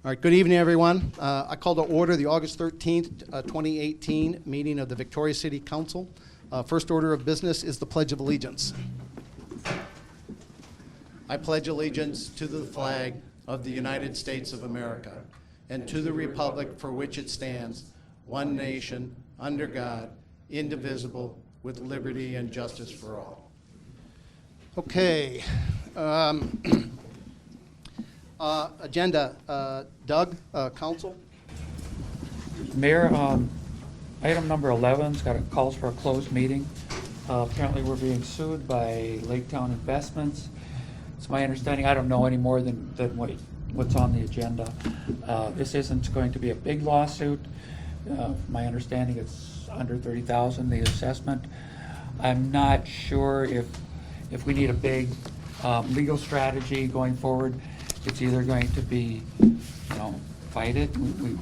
All right, good evening, everyone. I call to order the August 13th, 2018 meeting of the Victoria City Council. First order of business is the Pledge of Allegiance. I pledge allegiance to the flag of the United States of America and to the republic for which it stands, one nation, under God, indivisible, with liberty and justice for all. Okay. Agenda, Doug, Council. Mayor, item number 11's got a calls for a closed meeting. Apparently we're being sued by Lake Town Investments. It's my understanding, I don't know any more than what's on the agenda. This isn't going to be a big lawsuit. My understanding it's under $30,000, the assessment. I'm not sure if we need a big legal strategy going forward. It's either going to be, fight it. We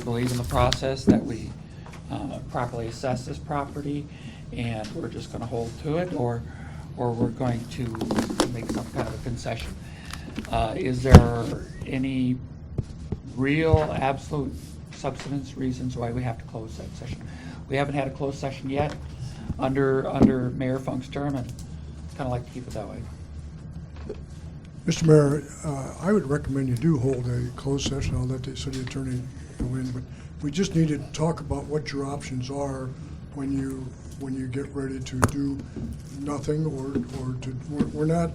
believe in the process that we properly assess this property, and we're just going to hold to it, or we're going to make some kind of a concession. Is there any real, absolute substance reasons why we have to close that session? We haven't had a closed session yet under Mayor Funk's term, and kind of like to keep it that way. Mr. Mayor, I would recommend you do hold a closed session. I'll let the city attorney go in, but we just need to talk about what your options are when you get ready to do nothing we're not.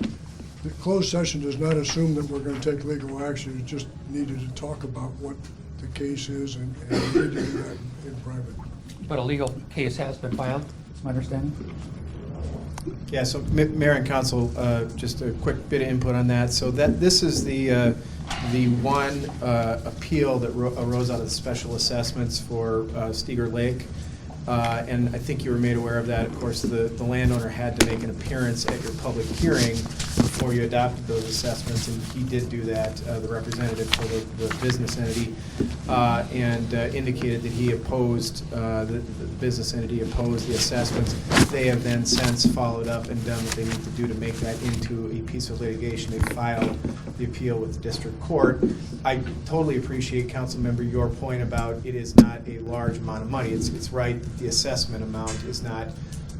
The closed session does not assume that we're going to take legal action. It just needed to talk about what the case is, and we need to do that in private. But a legal case has been filed, is my understanding? Yeah, so Mayor and Council, just a quick bit of input on that. So this is the one appeal that arose out of the special assessments for Steger Lake. And I think you were made aware of that. Of course, the landowner had to make an appearance at your public hearing before you adopted those assessments, and he did do that, the representative for the business entity, and indicated that he opposed, the business entity opposed the assessments. They have then since followed up and done what they need to do to make that into a piece of litigation. They filed the appeal with the district court. I totally appreciate, Council Member, your point about it is not a large amount of money. It's right that the assessment amount is not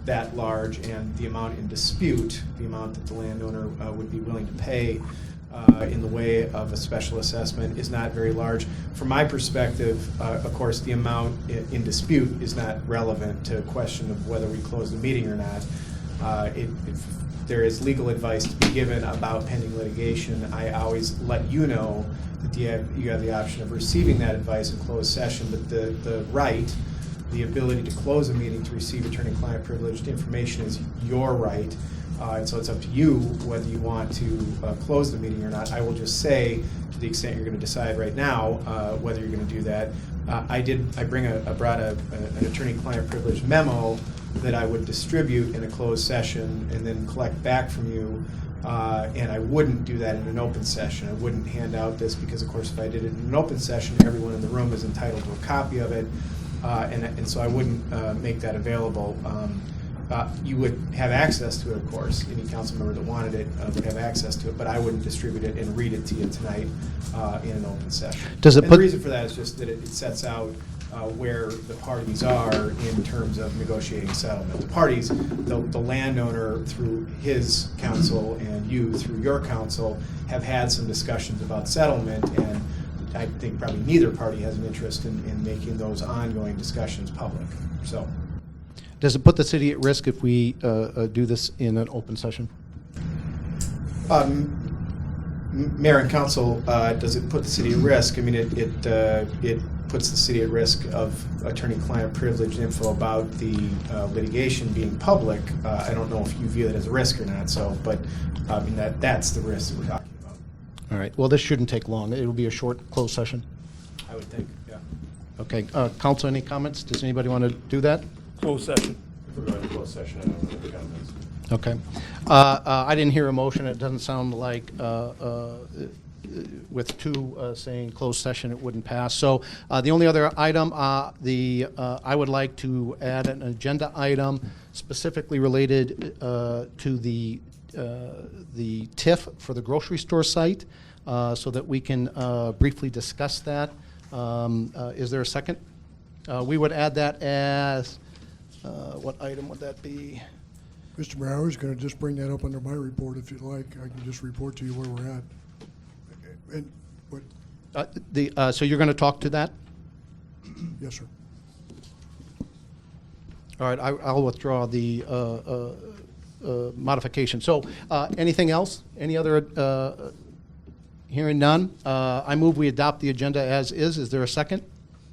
that large, and the amount in dispute, the amount that the landowner would be willing to pay in the way of a special assessment, is not very large. From my perspective, of course, the amount in dispute is not relevant to a question of whether we close the meeting or not. If there is legal advice to be given about pending litigation, I always let you know that you have the option of receiving that advice in closed session, but the right, the ability to close a meeting to receive attorney-client privileged information is your right, and so it's up to you whether you want to close the meeting or not. I will just say, to the extent you're going to decide right now whether you're going to do that, I brought an attorney-client privileged memo that I would distribute in a closed session and then collect back from you. And I wouldn't do that in an open session. I wouldn't hand out this because, of course, if I did it in an open session, everyone in the room is entitled to a copy of it. And so I wouldn't make that available. You would have access to it, of course. Any council member that wanted it would have access to it, but I wouldn't distribute it and read it to you tonight in an open session. The reason for that is just that it sets out where the parties are in terms of negotiating settlement. The parties, the landowner through his counsel and you through your counsel have had some discussions about settlement, and I think probably neither party has an interest in making those ongoing discussions public. So, Does it put the city at risk if we do this in an open session? Mayor and Council, does it put the city at risk? I mean, it puts the city at risk of attorney-client privileged info about the litigation being public. I don't know if you view it as a risk or not. So, but I mean that's the risk that we're talking about. All right. Well, this shouldn't take long. It will be a short closed session. I would think, yeah. Okay. Council, any comments? Does anybody want to do that? Closed session. If we're going to close session, I don't have any comments. Okay. I didn't hear a motion. It doesn't sound like with two saying closed session, it wouldn't pass. So the only other item, I would like to add an agenda item specifically related to the TIF for the grocery store site. so that we can briefly discuss that. Is there a second? We would add that as, what item would that be? Mr. Mayor, I was going to just bring that up under my report if you'd like. I can just report to you where we're at. And, what, So you're going to talk to that? yes, sir. All right, I'll withdraw the modification. So, anything else? Any other, hearing none? I move we adopt the agenda as is. Is there a second?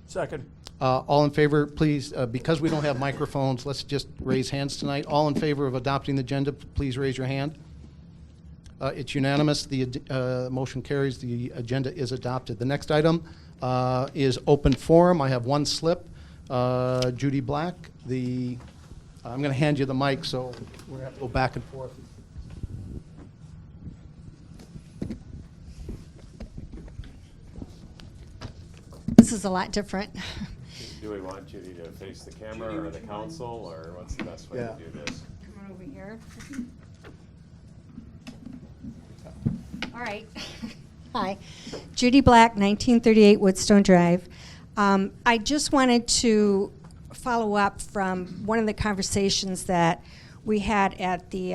Second. All in favor, please, because we don't have microphones, let's just raise hands tonight. All in favor of adopting the agenda, please raise your hand. It's unanimous. The motion carries. The agenda is adopted. The next item is open forum. I have one slip. Judy Black, I'm going to hand you the mic, so we're going to have to go back and forth. This is a lot different. Do we want Judy to face the camera or the council, or what's the best way Yeah. to do this? Come on over here. All right. Hi. Judy Black, 1938 Woodstone Drive. I just wanted to follow up from one of the conversations that we had at the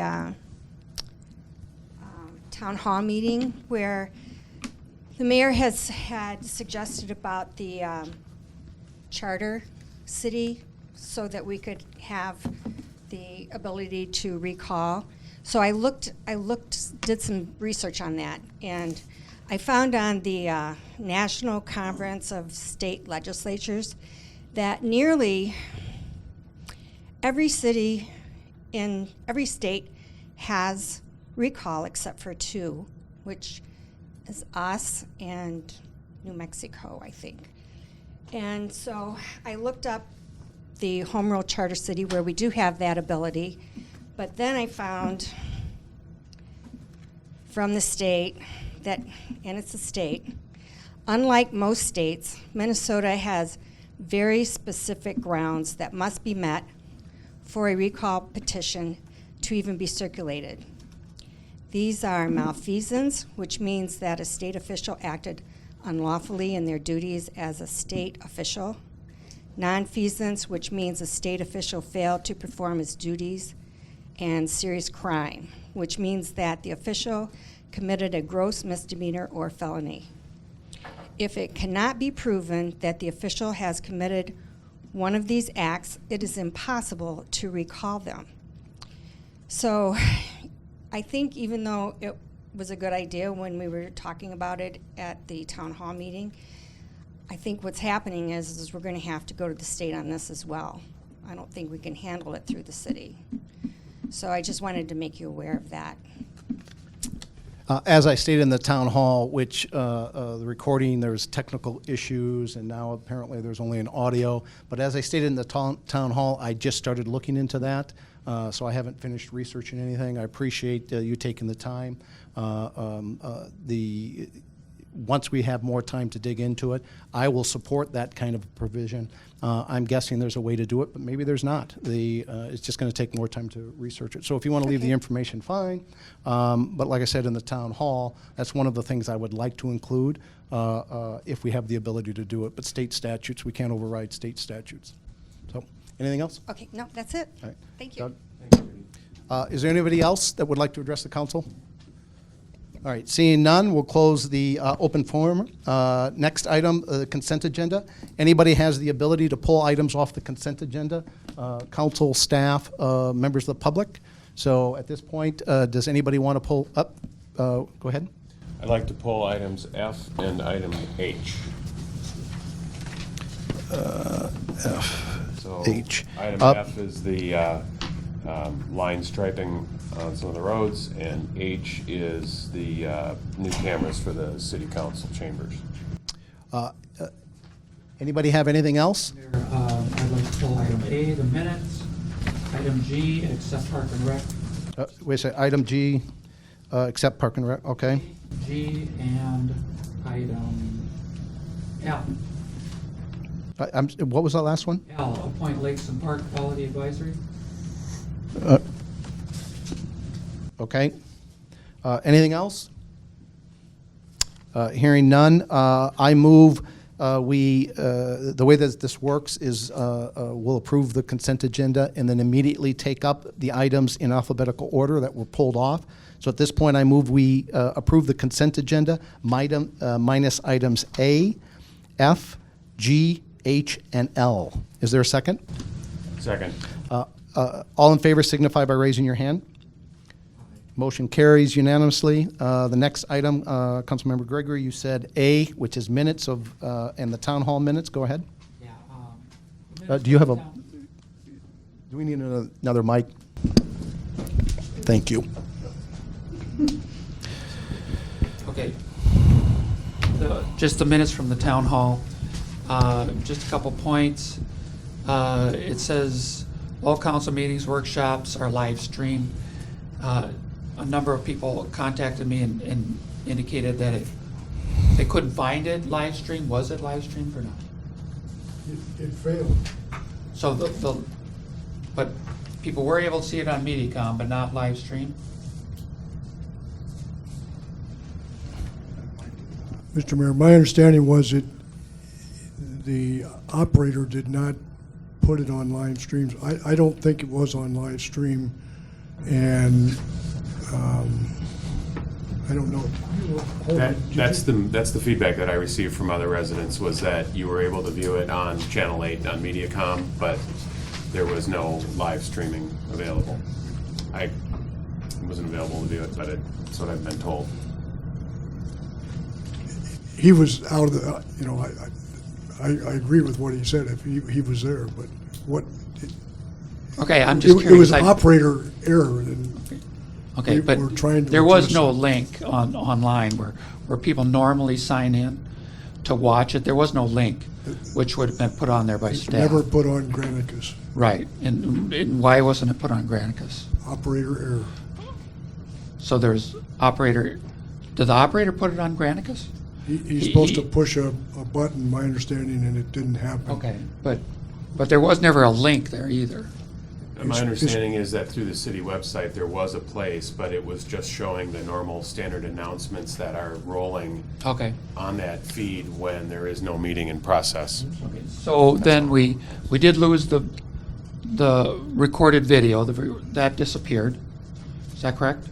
town hall meeting where the mayor had suggested about the charter city so that we could have the ability to recall. So I did some research on that, and I found on the National Conference of State Legislatures that nearly every city in every state has recall except for two, which is us and New Mexico, I think. And so I looked up the Home Rule Charter City where we do have that ability, but then I found from the state that, and it's a state, unlike most states, Minnesota has very specific grounds that must be met for a recall petition to even be circulated. These are malfeasance, which means that a state official acted unlawfully in their duties as a state official. Nonfeasance, which means a state official failed to perform his duties. And serious crime, which means that the official committed a gross misdemeanor or felony. If it cannot be proven that the official has committed one of these acts, it is impossible to recall them. So I think even though it was a good idea when we were talking about it at the town hall meeting, I think what's happening is we're going to have to go to the state on this as well. I don't think we can handle it through the city. So I just wanted to make you aware of that. As I stated in the town hall, which the recording, there's technical issues, and now apparently there's only an audio. But as I stated in the town hall, I just started looking into that, so I haven't finished researching anything. I appreciate you taking the time. Once we have more time to dig into it, I will support that kind of provision. I'm guessing there's a way to do it, but maybe there's not. It's just going to take more time to research it. So if you want to leave the information, fine. But like I said in the town hall, that's one of the things I would like to include if we have the ability to do it. But state statutes, we can't override state statutes. So anything else? Okay, no, that's it. All right. Thank you. Doug? Is there anybody else that would like to address the council? All right, seeing none, we'll close the open forum. Next item, consent agenda. Anybody has the ability to pull items off the consent agenda? Council, staff, members of the public. So at this point, does anybody want to pull up? Go ahead. I'd like to pull items F and item H. So H. Item Up. F is the line striping on some of the roads, and H is the new cameras for the city council chambers. Anybody have anything else? There, I'd like to pull item A, the minutes, item G, accept Park and Rec, Wait a second, item G, accept Park and Rec, okay. G, and item L. What was that last one? L, appoint Lakes and Park Quality Advisory. Okay. Anything else? Hearing none, I move the way that this works is we'll approve the consent agenda and then immediately take up the items in alphabetical order that were pulled off. So at this point, I move we approve the consent agenda minus items A, F, G, H, and L. Is there a second? Second. All in favor signify by raising your hand. Motion carries unanimously. The next item, Councilmember Gregory, you said A, which is minutes of, and the town hall minutes. Go ahead. Yeah. Do you have a, do we need another mic? Thank you. Okay. Just the minutes from the town hall. Just a couple points. It says all council meetings, workshops are live streamed. A number of people contacted me and indicated that they couldn't find it live streamed. Was it live streamed or not? It failed. So but people were able to see it on MediaCom, but not live stream? Mr. Mayor, my understanding was that the operator did not put it on live streams. I don't think it was on live stream, and I don't know. Hold on. That's the feedback that I received from other residents, was that you were able to view it on Channel 8 on MediaCom, but there was no live streaming available. I wasn't available to view it, but that's what I've been told. He was out of the, I agree with what he said, if he was there, but what, Okay, I'm just it curious. was operator error, and Okay, we but were trying to there was address no it. link online where people normally sign in to watch it. There was no link, which would have been put on there by It's staff. never put on Granicus, Right, and why wasn't it put on Granicus? operator error. So there's operator, did the operator put it on Granicus? He's supposed to push a button, my understanding, and it didn't happen. Okay, but there was never a link there either. My understanding is that through the city website, there was a place, but it was just showing the normal standard announcements that are rolling Okay. on that feed when there is no meeting in process. So then we did lose the recorded video, that disappeared. Is that correct?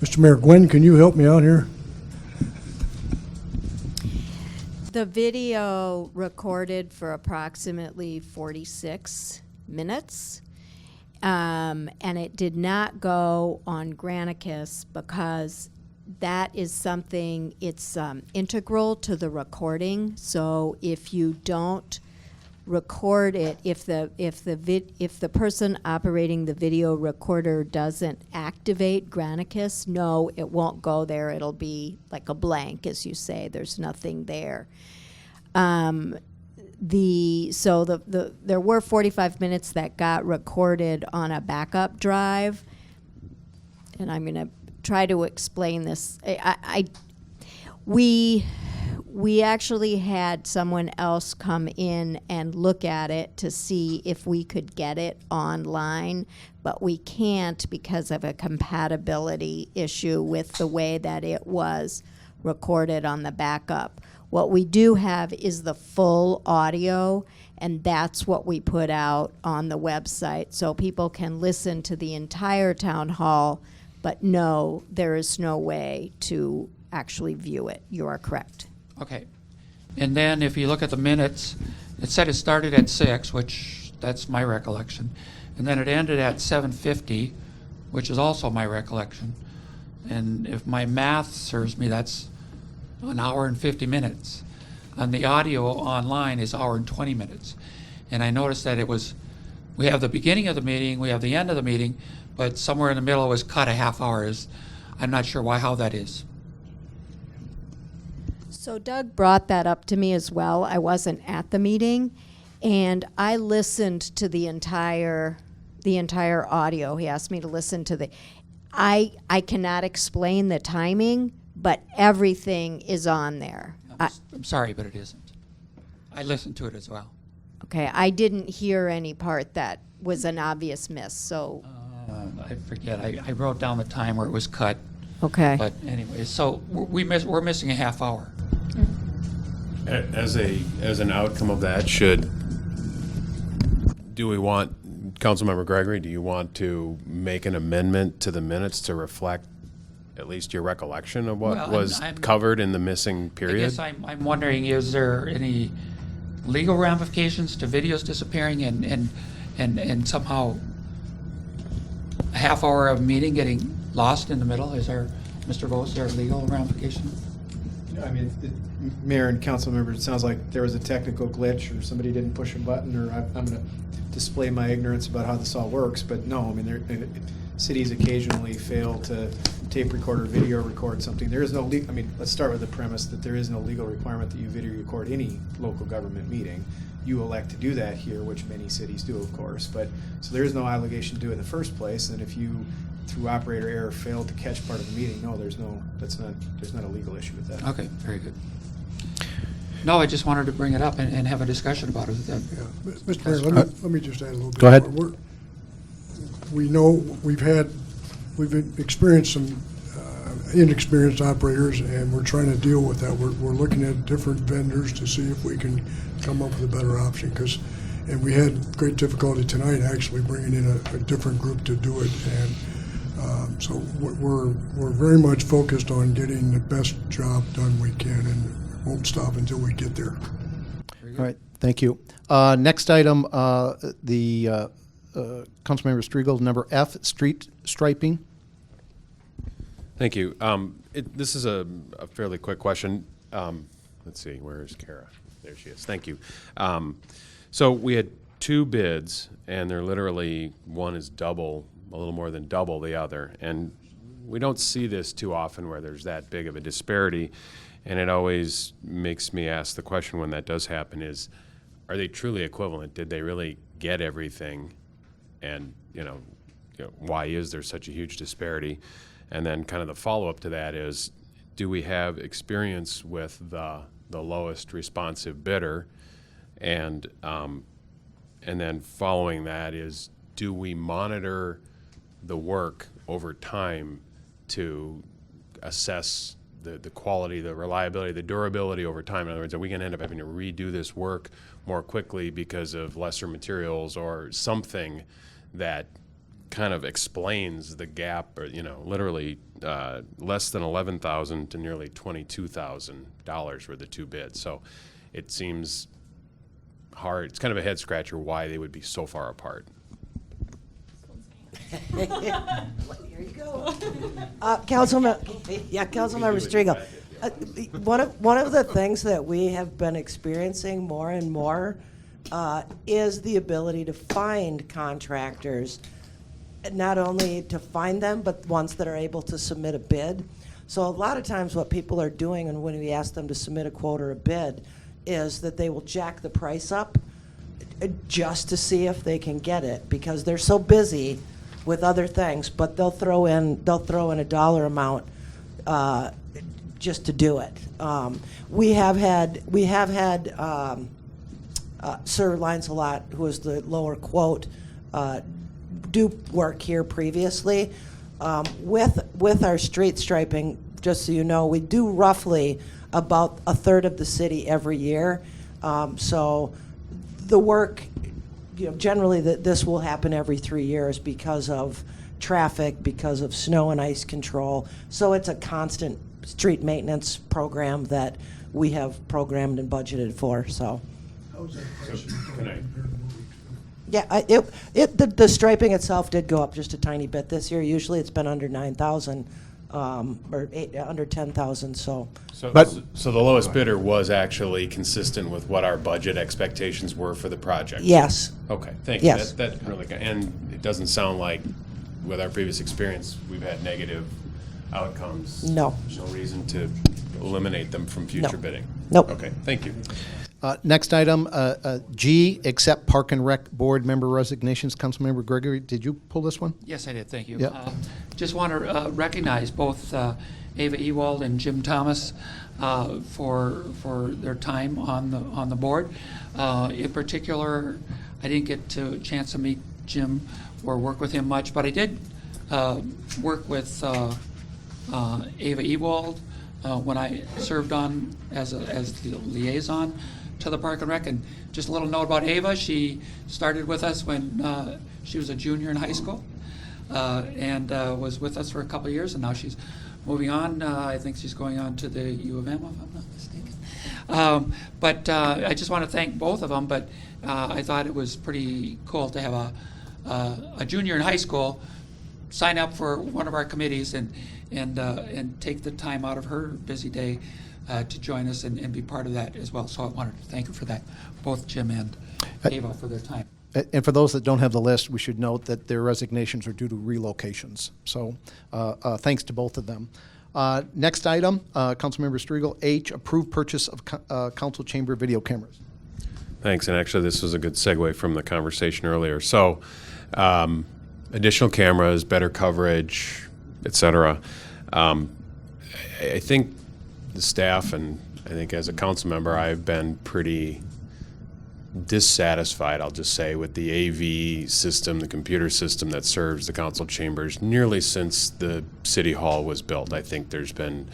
Mr. Mayor, Gwen, can you help me out here? The video recorded for approximately 46 minutes, and it did not go on Granicus because that is something, it's integral to the recording. So if you don't record it, if the person operating the video recorder doesn't activate Granicus, no, it won't go there. It'll be like a blank, as you say. There's nothing there. There were 45 minutes that got recorded on a backup drive, and I'm going to try to explain this. We actually had someone else come in and look at it to see if we could get it online, but we can't because of a compatibility issue with the way that it was recorded on the backup. What we do have is the full audio, and that's what we put out on the website, so people can listen to the entire town hall, but no, there is no way to actually view it. You are correct. Okay. And then if you look at the minutes, it said it started at 6, which that's my recollection. And then it ended at 7:50, which is also my recollection. And if my math serves me, that's an hour and 50 minutes. And the audio online is hour and 20 minutes. And I noticed that we have the beginning of the meeting, we have the end of the meeting, but somewhere in the middle it was cut a half hour. I'm not sure how that is. So Doug brought that up to me as well. I wasn't at the meeting, and I listened to the entire audio. He asked me to listen to I cannot explain the timing, but everything is on there. I'm sorry, but it isn't. I listened to it as well. Okay, I didn't hear any part that was an obvious miss, so I forget. I wrote down the time where it was cut. Okay. But anyway, so we're missing a half hour. As an outcome of that, do we want, Councilmember Gregory, do you want to make an amendment to the minutes to reflect at least your recollection of what Well, was I'm- covered in the missing I period? guess I'm wondering, is there any legal ramifications to videos disappearing and somehow a half hour of meeting getting lost in the middle? Is there, Mr. Vos, is there a legal ramification? I mean, Mayor and council members, it sounds like there was a technical glitch or somebody didn't push a button, or I'm going to display my ignorance about how this all works, but no, I mean, cities occasionally fail to tape record or video record something. There is no, I mean, let's start with the premise that there is no legal requirement that you video record any local government meeting. You elect to do that here, which many cities do, of course, but, so there is no obligation to do it in the first place, and if you, through operator error, failed to catch part of the meeting, no, there's not a legal issue with that. Okay, very good. No, I just wanted to bring it up and have a discussion about it. Yeah. Mr. Mayor, let me just add a little bit. Go ahead. We know we've experienced some inexperienced operators, and we're trying to deal with that. We're looking at different vendors to see if we can come up with a better option, and we had great difficulty tonight actually bringing in a different group to do it, and so we're very much focused on getting the best job done we can, and won't stop until we get there. All right, thank you. Next item, the Councilmember Striegel, number F, street striping. Thank you. This is a fairly quick question. Let's see, where is Kara? There she is. Thank you. So we had two bids, and they're literally, one is double, a little more than double the other. And we don't see this too often where there's that big of a disparity. And it always makes me ask the question when that does happen is, are they truly equivalent? Did they really get everything? And, why is there such a huge disparity? And then kind of the follow-up to that is, do we have experience with the lowest responsive bidder? And then following that is, do we monitor the work over time to assess the quality, the reliability, the durability over time? In other words, are we going to end up having to redo this work more quickly because of lesser materials or something that kind of explains the gap, or literally less than $11,000 to nearly $22,000 for the two bids. So it seems hard. It's kind of a head scratcher why they would be so far apart. Here you go. Councilmember Striegel. One of the things that we have been experiencing more and more is the ability to find contractors, not only to find them, but ones that are able to submit a bid. So a lot of times what people are doing, and when we ask them to submit a quote or a bid, is that they will jack the price up just to see if they can get it, because they're so busy with other things, but they'll throw in a dollar amount just to do it. We have had Sir Lancelot, who was the lower quote, do work here previously. With our street striping, just so you know, we do roughly about a third of the city every year. So the work, generally this will happen every 3 years because of traffic, because of snow and ice control. So it's a constant street maintenance program that we have programmed and budgeted for. So. Yeah, the striping itself did go up just a tiny bit this year. Usually it's been under 9,000 or under 10,000. So So the lowest bidder was actually consistent with what our budget expectations were for the project? yes, Okay, thank you. Yes. That really, and it doesn't sound like, with our previous experience, we've had negative outcomes. No. No reason to eliminate them from future bidding? Nope. Okay, thank you. Next item, G, accept Park and Rec Board member resignations. Councilmember Gregory, did you pull this one? Yes, I did, thank you. Yep. Just want to recognize both Ava Ewald and Jim Thomas for their time on the board. In particular, I didn't get a chance to meet Jim or work with him much, but I did work with Ava Ewald when I served on as the liaison to the Park and Rec. And just a little note about Ava, she started with us when she was a junior in high school and was with us for a couple of years, and now she's moving on. I think she's going on to the U of M, if I'm not mistaken. But I just want to thank both of them, but I thought it was pretty cool to have a junior in high school sign up for one of our committees and take the time out of her busy day to join us and be part of that as well. So I wanted to thank her for that, both Jim and Ava for their time. And for those that don't have the list, we should note that their resignations are due to relocations. So thanks to both of them. Next item, Councilmember Striegel, H, approved purchase of council chamber video cameras. Thanks, and actually this was a good segue from the conversation earlier. So additional cameras, better coverage, et cetera. I think the staff, and I think as a council member, I've been pretty dissatisfied, I'll just say, with the AV system, the computer system that serves the council chambers nearly since the city hall was built. I think there's been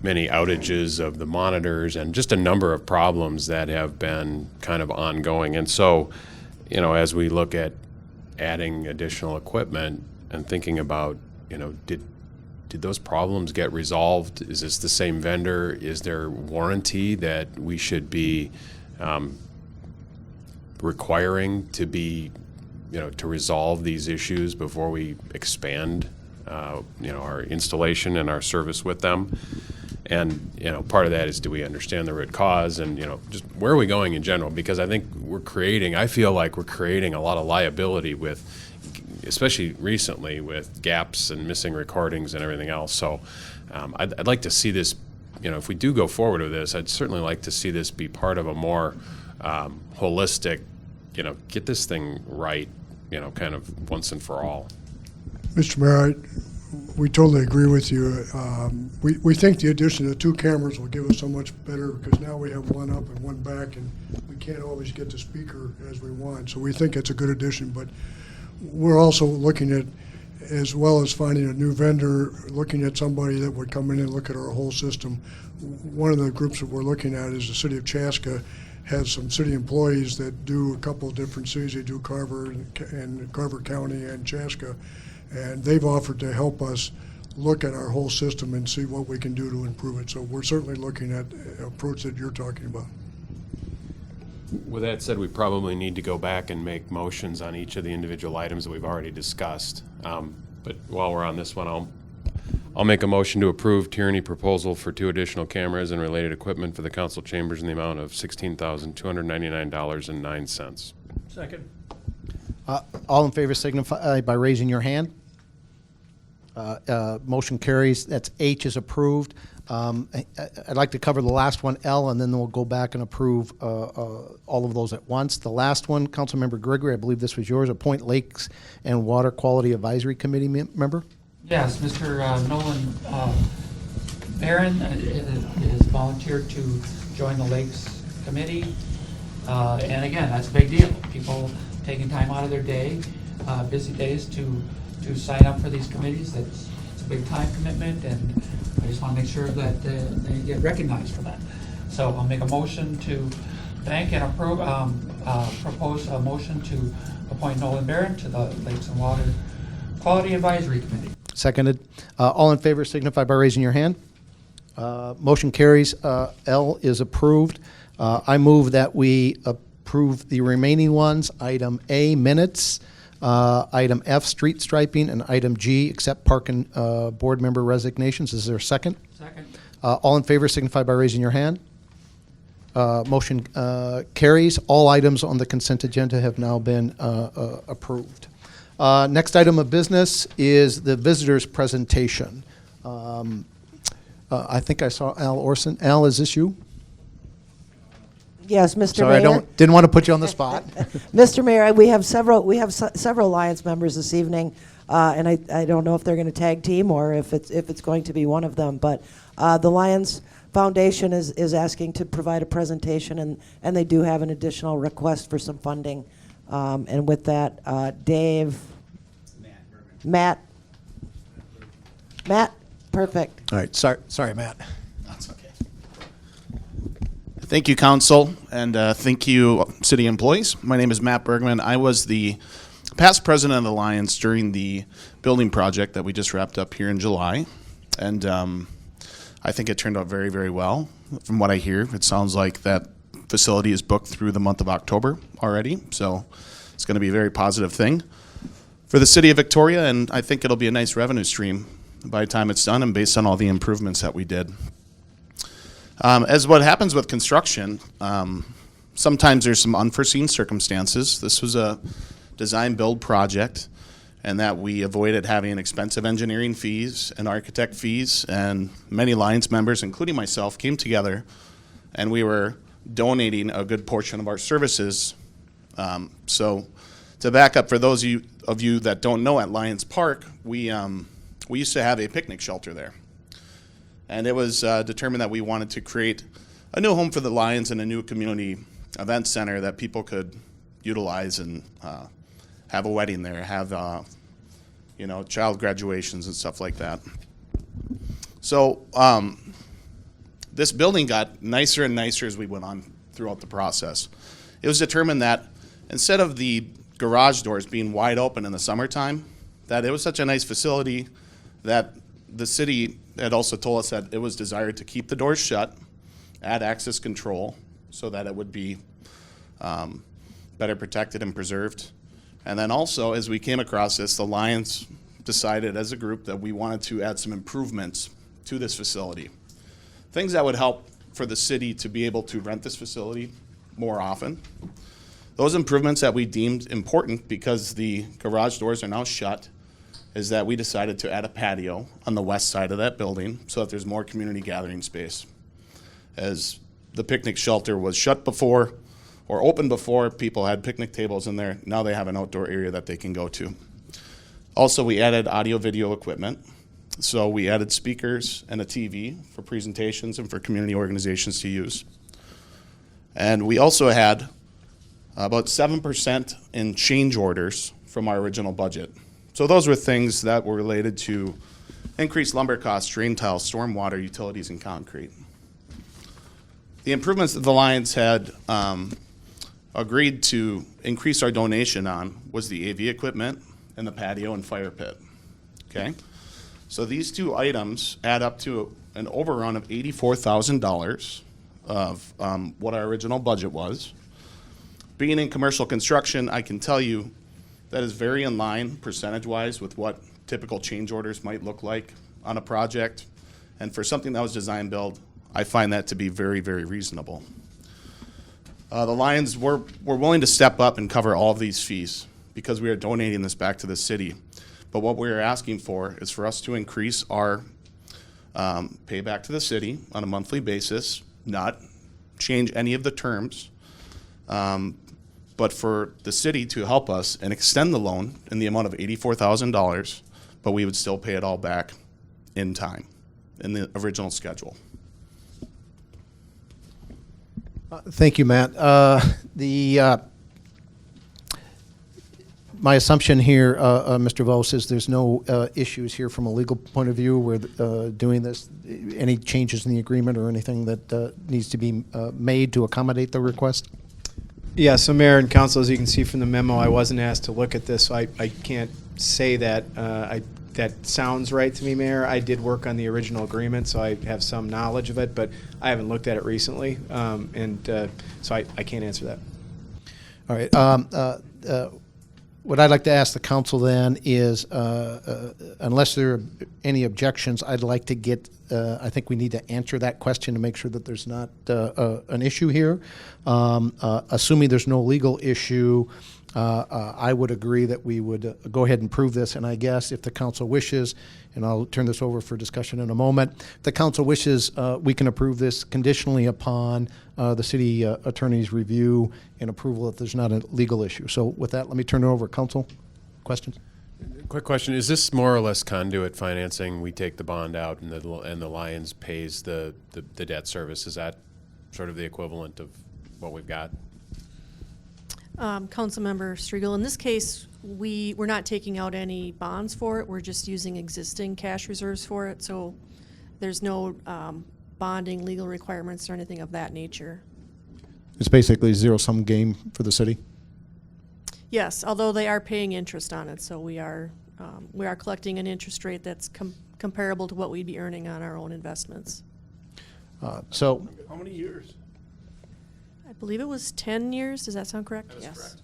many outages of the monitors and just a number of problems that have been kind of ongoing. And so, as we look at adding additional equipment and thinking about, did those problems get resolved? Is this the same vendor? Is there warranty that we should be requiring to be, to resolve these issues before we expand, our installation and our service with them? And, part of that is, do we understand the root cause and, just where are we going in general? Because I think I feel like we're creating a lot of liability with, especially recently, with gaps and missing recordings and everything else. So I'd like to see this, if we do go forward with this, I'd certainly like to see this be part of a more holistic, get this thing right, kind of once and for all. Mr. Mayor, we totally agree with you. We think the addition of 2 cameras will give us so much better, because now we have one up and one back, and we can't always get the speaker as we want. So we think it's a good addition, but we're also looking at, as well as finding a new vendor, looking at somebody that would come in and look at our whole system. One of the groups that we're looking at is the city of Chaska. Has some city employees that do a couple of different cities. They do Carver and Carver County and Chaska, and they've offered to help us look at our whole system and see what we can do to improve it. So we're certainly looking at an approach that you're talking about. With that said, we probably need to go back and make motions on each of the individual items that we've already discussed. But while we're on this one, I'll make a motion to approve Tierney proposal for 2 additional cameras and related equipment for the council chambers in the amount of $16,299.09. Second. All in favor signify by raising your hand. Motion carries. That's H is approved. I'd like to cover the last one, L, and then we'll go back and approve all of those at once. The last one, Councilmember Gregory, I believe this was yours, appoint Lakes and Water Quality Advisory Committee member? Yes, Mr. Nolan Barron is volunteered to join the Lakes Committee. And again, that's a big deal. People taking time out of their day, busy days, to sign up for these committees. It's a big time commitment, and I just want to make sure that they get recognized for that. So I'll make a motion to thank and approve, propose a motion to appoint Nolan Barron to the Lakes and Water Quality Advisory Committee. Seconded. All in favor signify by raising your hand. Motion carries. L is approved. I move that we approve the remaining ones. Item A, minutes. Item F, street striping. And item G, accept park and board member resignations. Is there a second? Second. All in favor signify by raising your hand. Motion carries. All items on the consent agenda have now been approved. Next item of business is the visitors presentation. I think I saw Al Orson. Al, is this you? Yes, Mr. Sorry, Mayor. didn't want to put you on the spot. Mr. Mayor, we have several Alliance members this evening, and I don't know if they're going to tag team or if it's going to be one of them. But the Lions Foundation is asking to provide a presentation, and they do have an additional request for some funding. And with that, Dave, Matt, Perfect. All right, sorry, Matt. That's okay. Thank you, council, and thank you, city employees. My name is Matt Bergman. I was the past president of the Lions during the building project that we just wrapped up here in July, and I think it turned out very, very well. From what I hear, it sounds like that facility is booked through the month of October already, so it's going to be a very positive thing for the city of Victoria, and I think it'll be a nice revenue stream by the time it's done and based on all the improvements that we did. As what happens with construction, sometimes there's some unforeseen circumstances. This was a design build project, and that we avoided having expensive engineering fees and architect fees, and many Lions members, including myself, came together and we were donating a good portion of our services. So to back up, for those of you that don't know, at Lions Park, we used to have a picnic shelter there. And it was determined that we wanted to create a new home for the Lions and a new community event center that people could utilize and have a wedding there, have child graduations and stuff like that. So this building got nicer and nicer as we went on throughout the process. It was determined that instead of the garage doors being wide open in the summertime, that it was such a nice facility that the city had also told us that it was desired to keep the doors shut, add access control so that it would be better protected and preserved. And then also, as we came across this, the Lions decided as a group that we wanted to add some improvements to this facility. Things that would help for the city to be able to rent this facility more often. Those improvements that we deemed important, because the garage doors are now shut, is that we decided to add a patio on the west side of that building so that there's more community gathering space. As the picnic shelter was shut before or open before, people had picnic tables in there. Now they have an outdoor area that they can go to. Also, we added audio-video equipment. So we added speakers and a TV for presentations and for community organizations to use. And we also had about 7% in change orders from our original budget. So those were things that were related to increased lumber costs, drain tile, stormwater, utilities, and concrete. The improvements that the Lions had agreed to increase our donation on was the AV equipment and the patio and fire pit. Okay? So these two items add up to an overrun of $84,000 of what our original budget was. Being in commercial construction, I can tell you that is very in line percentage-wise with what typical change orders might look like on a project. And for something that was design build, I find that to be very, very reasonable. The Lions were willing to step up and cover all of these fees because we are donating this back to the city. But what we're asking for is for us to increase our payback to the city on a monthly basis, not change any of the terms, but for the city to help us and extend the loan in the amount of $84,000, but we would still pay it all back in time, in the original schedule. Thank you, Matt. My assumption here, Mr. Vos, is there's no issues here from a legal point of view. We're doing this, any changes in the agreement or anything that needs to be made to accommodate the request? Yeah, so Mayor and Council, as you can see from the memo, I wasn't asked to look at this, so I can't say that. That sounds right to me, Mayor. I did work on the original agreement, so I have some knowledge of it, but I haven't looked at it recently, so I can't answer that. All right. What I'd like to ask the council then is, unless there are any objections, I'd like to get, I think we need to answer that question to make sure that there's not an issue here. Assuming there's no legal issue, I would agree that we would go ahead and prove this, and I guess if the council wishes, and I'll turn this over for discussion in a moment, if the council wishes, we can approve this conditionally upon the city attorney's review and approval if there's not a legal issue. So with that, let me turn it over. Council, questions? Quick question: is this more or less conduit financing? We take the bond out, and the Lions pays the debt service. Is that sort of the equivalent of what we've got? Councilmember Striegel, in this case, we're not taking out any bonds for it. We're just using existing cash reserves for it. So there's no bonding, legal requirements, or anything of that nature. It's basically a zero-sum game for the city. Yes, although they are paying interest on it, so we are collecting an interest rate that's comparable to what we'd be earning on our own investments. So, How many years? I believe it was 10 years. Does that sound correct? That is Yes. correct.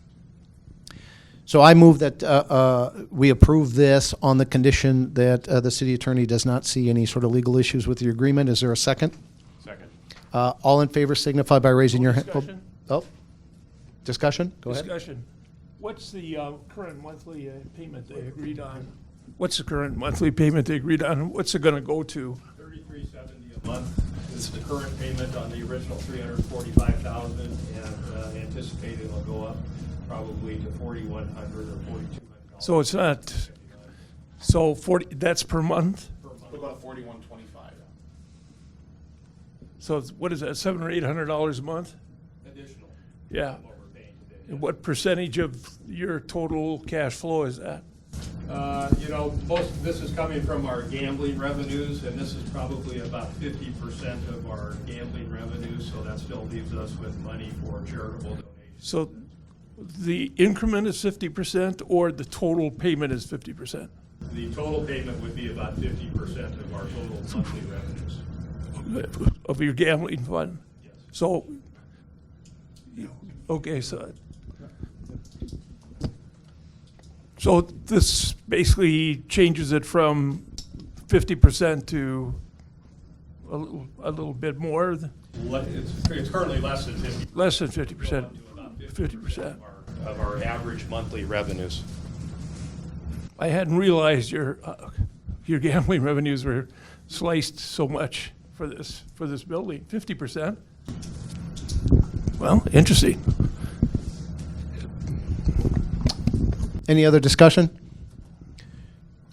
so I move that we approve this on the condition that the city attorney does not see any sort of legal issues with the agreement. Is there a second? Second. All in favor signify by raising your hand. Discussion? Oh, discussion? Go ahead. Discussion. What's the current monthly payment they agreed on? What's the current monthly payment they agreed on? What's it gonna go to? $33.70 a month is the current payment on the original $345,000, and anticipated it'll go up probably to $4,100 or $4,200. So it's not, so 40, that's per month? About $41.25. So what is that, $700 or $800 a month? Additional. Yeah. What we're paying today. And what percentage of your total cash flow is that? Most of this is coming from our gambling revenues, and this is probably about 50% of our gambling revenues, so that still leaves us with money for charitable donations. So the increment is 50% or the total payment is 50%? The total payment would be about 50% of our total monthly revenues. Of your gambling fund? Yes. So, okay, so this basically changes it from 50% to a little bit more, It's currently less than 50%. less than 50%. Up to about 50%. of our average monthly revenues. I hadn't realized your gambling revenues were sliced so much for this building, 50%. Well, interesting. Any other discussion?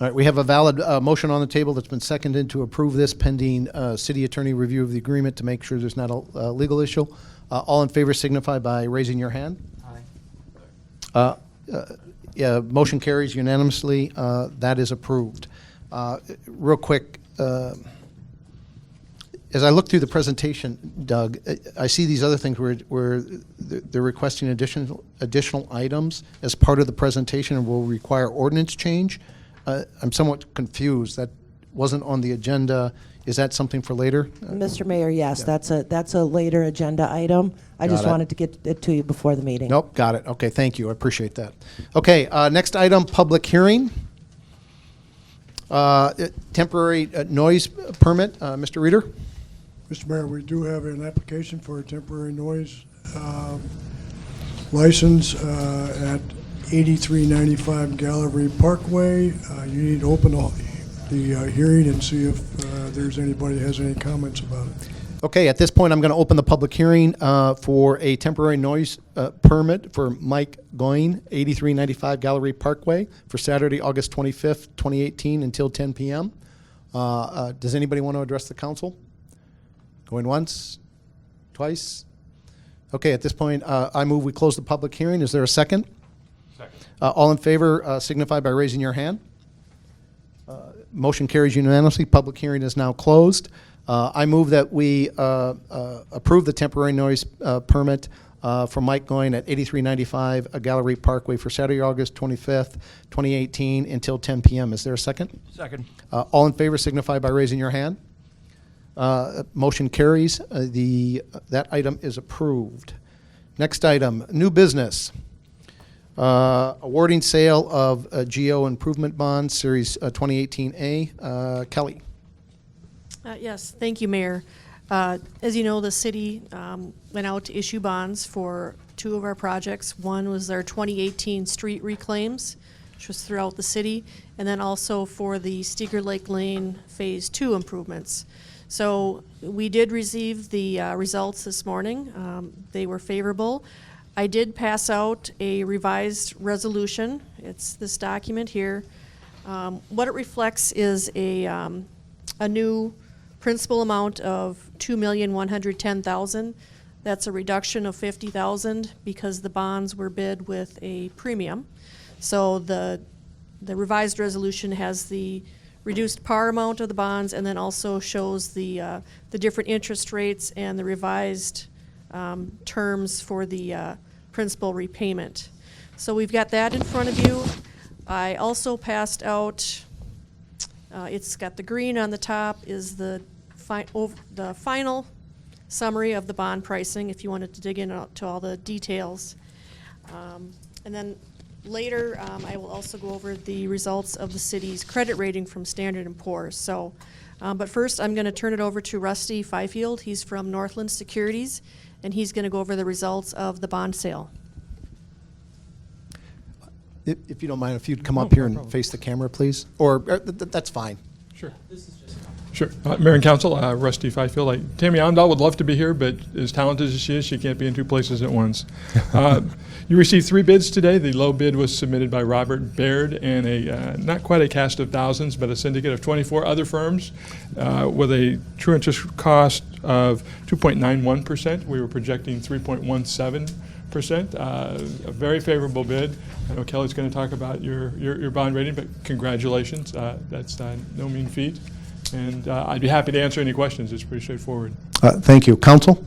All right, we have a valid motion on the table that's been seconded to approve this pending city attorney review of the agreement to make sure there's not a legal issue. All in favor signify by raising your hand. Aye. Yeah, motion carries unanimously. That is approved. Real quick, as I look through the presentation, Doug, I see these other things where they're requesting additional items as part of the presentation and will require ordinance change. I'm somewhat confused. That wasn't on the agenda. Is that something for later? Mr. Mayor, yes, that's a later agenda item. I just Got it. wanted to get it to you before the meeting. Nope, got it. Okay, thank you. I appreciate that. Okay, next item, public hearing. Temporary noise permit. Mr. Reader? Mr. Mayor, we do have an application for a temporary noise license at 8395 Gallery Parkway. You need to open the hearing and see if there's anybody that has any comments about it. Okay, at this point, I'm going to open the public hearing for a temporary noise permit for Mike Goyne, 8395 Gallery Parkway, for Saturday, August 25th, 2018, until 10 p.m. Does anybody want to address the council? Going once? Twice? Okay, at this point, I move we close the public hearing. Is there a second? Second. All in favor signify by raising your hand. Motion carries unanimously. Public hearing is now closed. I move that we approve the temporary noise permit for Mike Goyne at 8395 Gallery Parkway for Saturday, August 25th, 2018, until 10 p.m. Is there a second? Second. All in favor signify by raising your hand. Motion carries. That item is approved. Next item, new business. Awarding sale of GO Improvement Bonds, Series 2018A. Kelly. Yes, thank you, Mayor. As you know, the city went out to issue bonds for two of our projects. One was our 2018 street reclaims, which was throughout the city, and then also for the Steger Lake Lane Phase 2 improvements. So we did receive the results this morning. They were favorable. I did pass out a revised resolution. It's this document here. What it reflects is a new principal amount of $2,110,000. That's a reduction of $50,000 because the bonds were bid with a premium. So the revised resolution has the reduced par amount of the bonds and then also shows the different interest rates and the revised terms for the principal repayment. So we've got that in front of you. I also passed out, it's got the green on the top is the final summary of the bond pricing if you wanted to dig into all the details. And then later, I will also go over the results of the city's credit rating from Standard & Poor's. So, but first, I'm going to turn it over to Rusty Fifield. He's from Northland Securities, and he's going to go over the results of the bond sale. If you don't mind, if you'd come up here and face the camera, please, or that's fine. Sure. Sure. Mayor and Council, Rusty Fifield. Tammy Ondahl would love to be here, but as talented as she is, she can't be in two places at once. You received 3 bids today. The low bid was submitted by Robert Baird and a not quite a cast of thousands, but a syndicate of 24 other firms with a true interest cost of 2.91%. We were projecting 3.17%. A very favorable bid. I know Kelly's going to talk about your bond rating, but congratulations. That's no mean feat. And I'd be happy to answer any questions. It's pretty straightforward. Thank you. Counsel?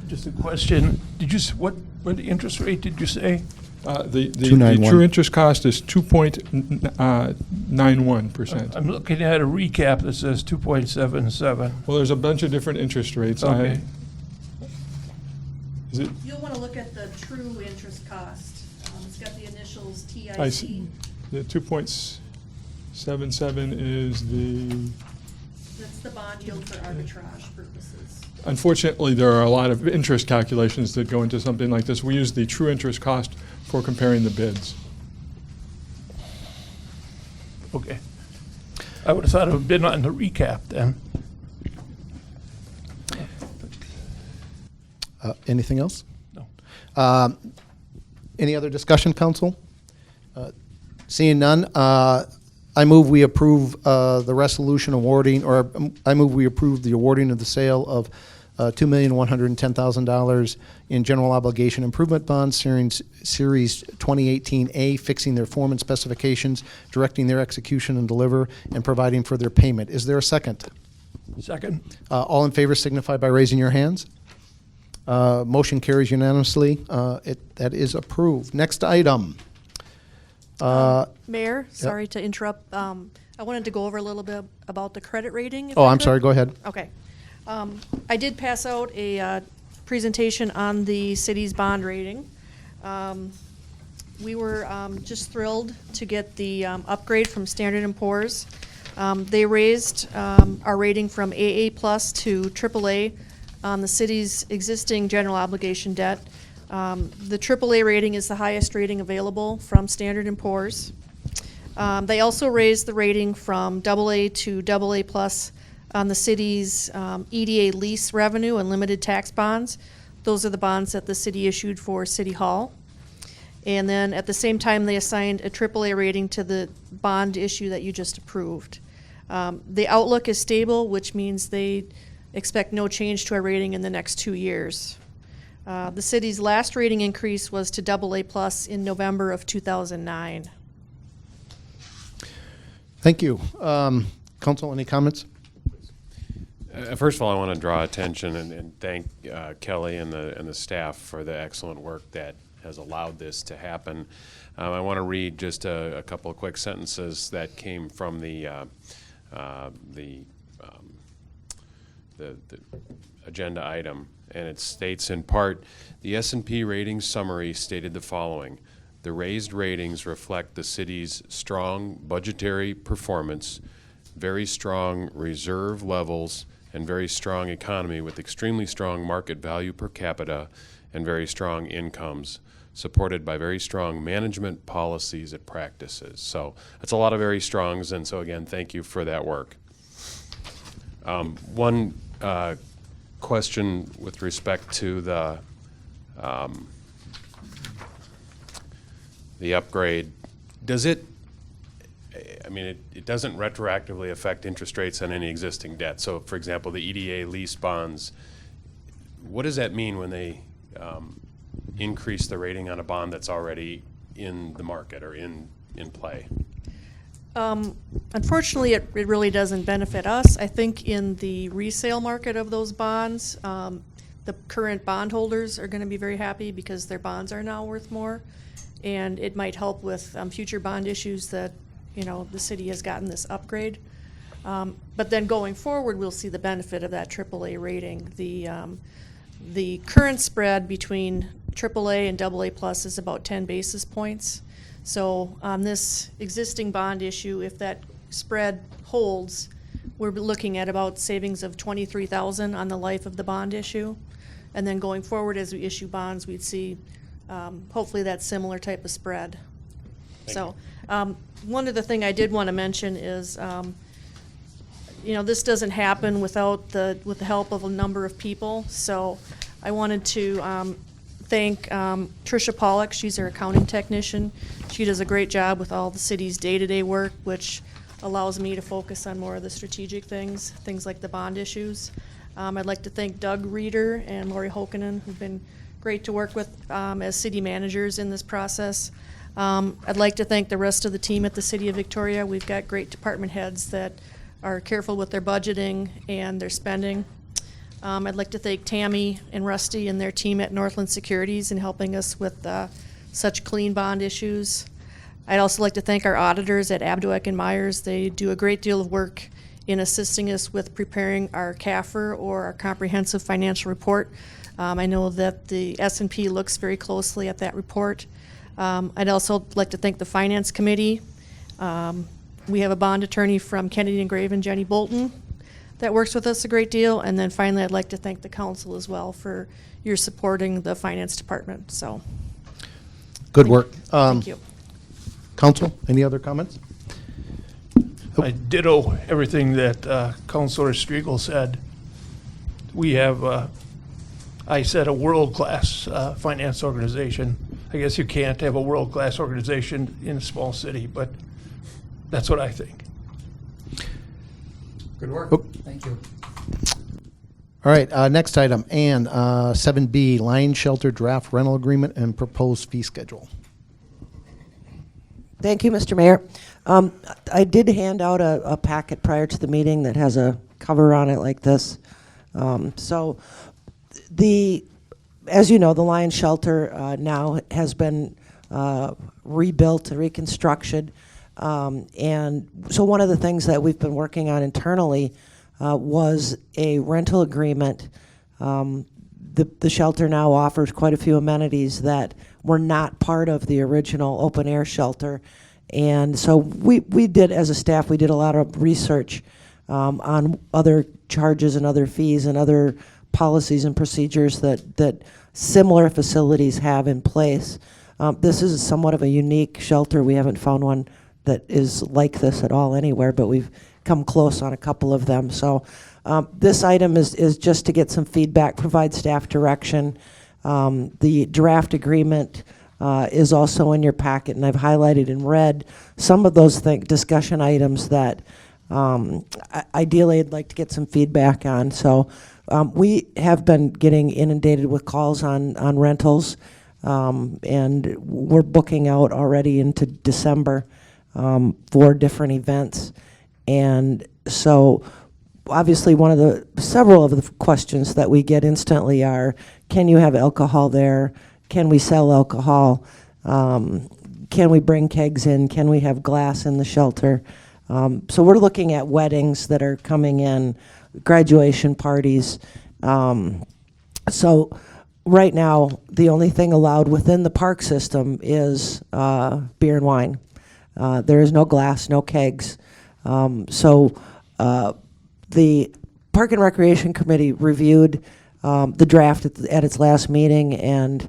Just a question. Did you, what interest rate did you say? The 291. true interest cost is 2.91%. I'm looking at a recap that says 2.77. Well, there's a bunch of different interest rates. Okay. Is it? You'll want to look at the true interest cost. It's got the initials TIC. I see. The 2.77 is the. That's the bond yield for arbitrage purposes. Unfortunately, there are a lot of interest calculations that go into something like this. We use the true interest cost for comparing the bids. Okay. I would have thought it would have been on the recap then. Anything else? No. Any other discussion, council? Seeing none, I move we approve the resolution awarding, or I move we approve the awarding of the sale of $2,110,000 in general obligation improvement bonds, series 2018A, fixing their form and specifications, directing their execution and deliver, and providing for their payment. Is there a second? Second. All in favor signify by raising your hands. Motion carries unanimously. That is approved. Next item. Mayor, sorry to interrupt. I wanted to go over a little bit about the credit rating. Oh, I'm sorry. Go ahead. Okay. I did pass out a presentation on the city's bond rating. We were just thrilled to get the upgrade from Standard & Poor's. They raised our rating from AA+ to AAA on the city's existing general obligation debt. The AAA rating is the highest rating available from Standard & Poor's. They also raised the rating from AA to AA+ on the city's EDA lease revenue and limited tax bonds. Those are the bonds that the city issued for City Hall. And then at the same time, they assigned a AAA rating to the bond issue that you just approved. The outlook is stable, which means they expect no change to our rating in the next 2 years. The city's last rating increase was to AA+ in November of 2009. Thank you. Council, any comments? First of all, I want to draw attention and thank Kelly and the staff for the excellent work that has allowed this to happen. I want to read just a couple of quick sentences that came from the agenda item, and it states in part, the S&P ratings summary stated the following: the raised ratings reflect the city's strong budgetary performance, very strong reserve levels, and very strong economy with extremely strong market value per capita and very strong incomes, supported by very strong management policies and practices. So that's a lot of very strongs, and so again, thank you for that work. One question with respect to the upgrade. Does it, I mean, it doesn't retroactively affect interest rates on any existing debt. So, for example, the EDA lease bonds, what does that mean when they increase the rating on a bond that's already in the market or in play? Unfortunately, it really doesn't benefit us. I think in the resale market of those bonds, the current bondholders are going to be very happy because their bonds are now worth more. And it might help with future bond issues that, the city has gotten this upgrade. But then going forward, we'll see the benefit of that AAA rating. The current spread between AAA and AA plus is about 10 basis points. So on this existing bond issue, if that spread holds, we're looking at about savings of $23,000 on the life of the bond issue. And then going forward, as we issue bonds, we'd see hopefully that similar type of spread. So one other thing I did want to mention is, this doesn't happen with the help of a number of people. So I wanted to thank Tricia Pollock. She's our accounting technician. She does a great job with all the city's day-to-day work, which allows me to focus on more of the strategic things like the bond issues. I'd like to thank Doug Reeder and Lori Hokanen, who've been great to work with as city managers in this process. I'd like to thank the rest of the team at the City of Victoria. We've got great department heads that are careful with their budgeting and their spending. I'd like to thank Tammy and Rusty and their team at Northland Securities in helping us with such clean bond issues. I'd also like to thank our auditors at Abduek and Myers. They do a great deal of work in assisting us with preparing our CAFR, or our comprehensive financial report. I know that the S&P looks very closely at that report. I'd also like to thank the Finance Committee. We have a bond attorney from Kennedy and Graven, Jenny Bolton, that works with us a great deal. And then finally, I'd like to thank the council as well for your supporting the Finance Department. So, Good work. thank you. Council, any other comments? I ditto everything that Councilor Striegel said. We have, I said, a world-class finance organization. I guess you can't have a world-class organization in a small city, but that's what I think. Good work. Thank you. All right, next item, and 7B, Lion Shelter Draft Rental Agreement and Proposed Fee Schedule. Thank you, Mr. Mayor. I did hand out a packet prior to the meeting that has a cover on it like this. As you know, the Lion Shelter now has been rebuilt, reconstructed. And so one of the things that we've been working on internally was a rental agreement. The shelter now offers quite a few amenities that were not part of the original open air shelter. And so we did, as a staff, we did a lot of research on other charges and other fees and other policies and procedures that similar facilities have in place. This is somewhat of a unique shelter. We haven't found one that is like this at all anywhere, but we've come close on a couple of them. So this item is just to get some feedback, provide staff direction. The draft agreement is also in your packet, and I've highlighted in red some of those discussion items that ideally I'd like to get some feedback on. So we have been getting inundated with calls on rentals, and we're booking out already into December for different events. And so obviously several of the questions that we get instantly are, can you have alcohol there? Can we sell alcohol? Can we bring kegs in? Can we have glass in the shelter? So we're looking at weddings that are coming in, graduation parties. So right now, the only thing allowed within the park system is beer and wine. There is no glass, no kegs. So the Park and Recreation Committee reviewed the draft at its last meeting and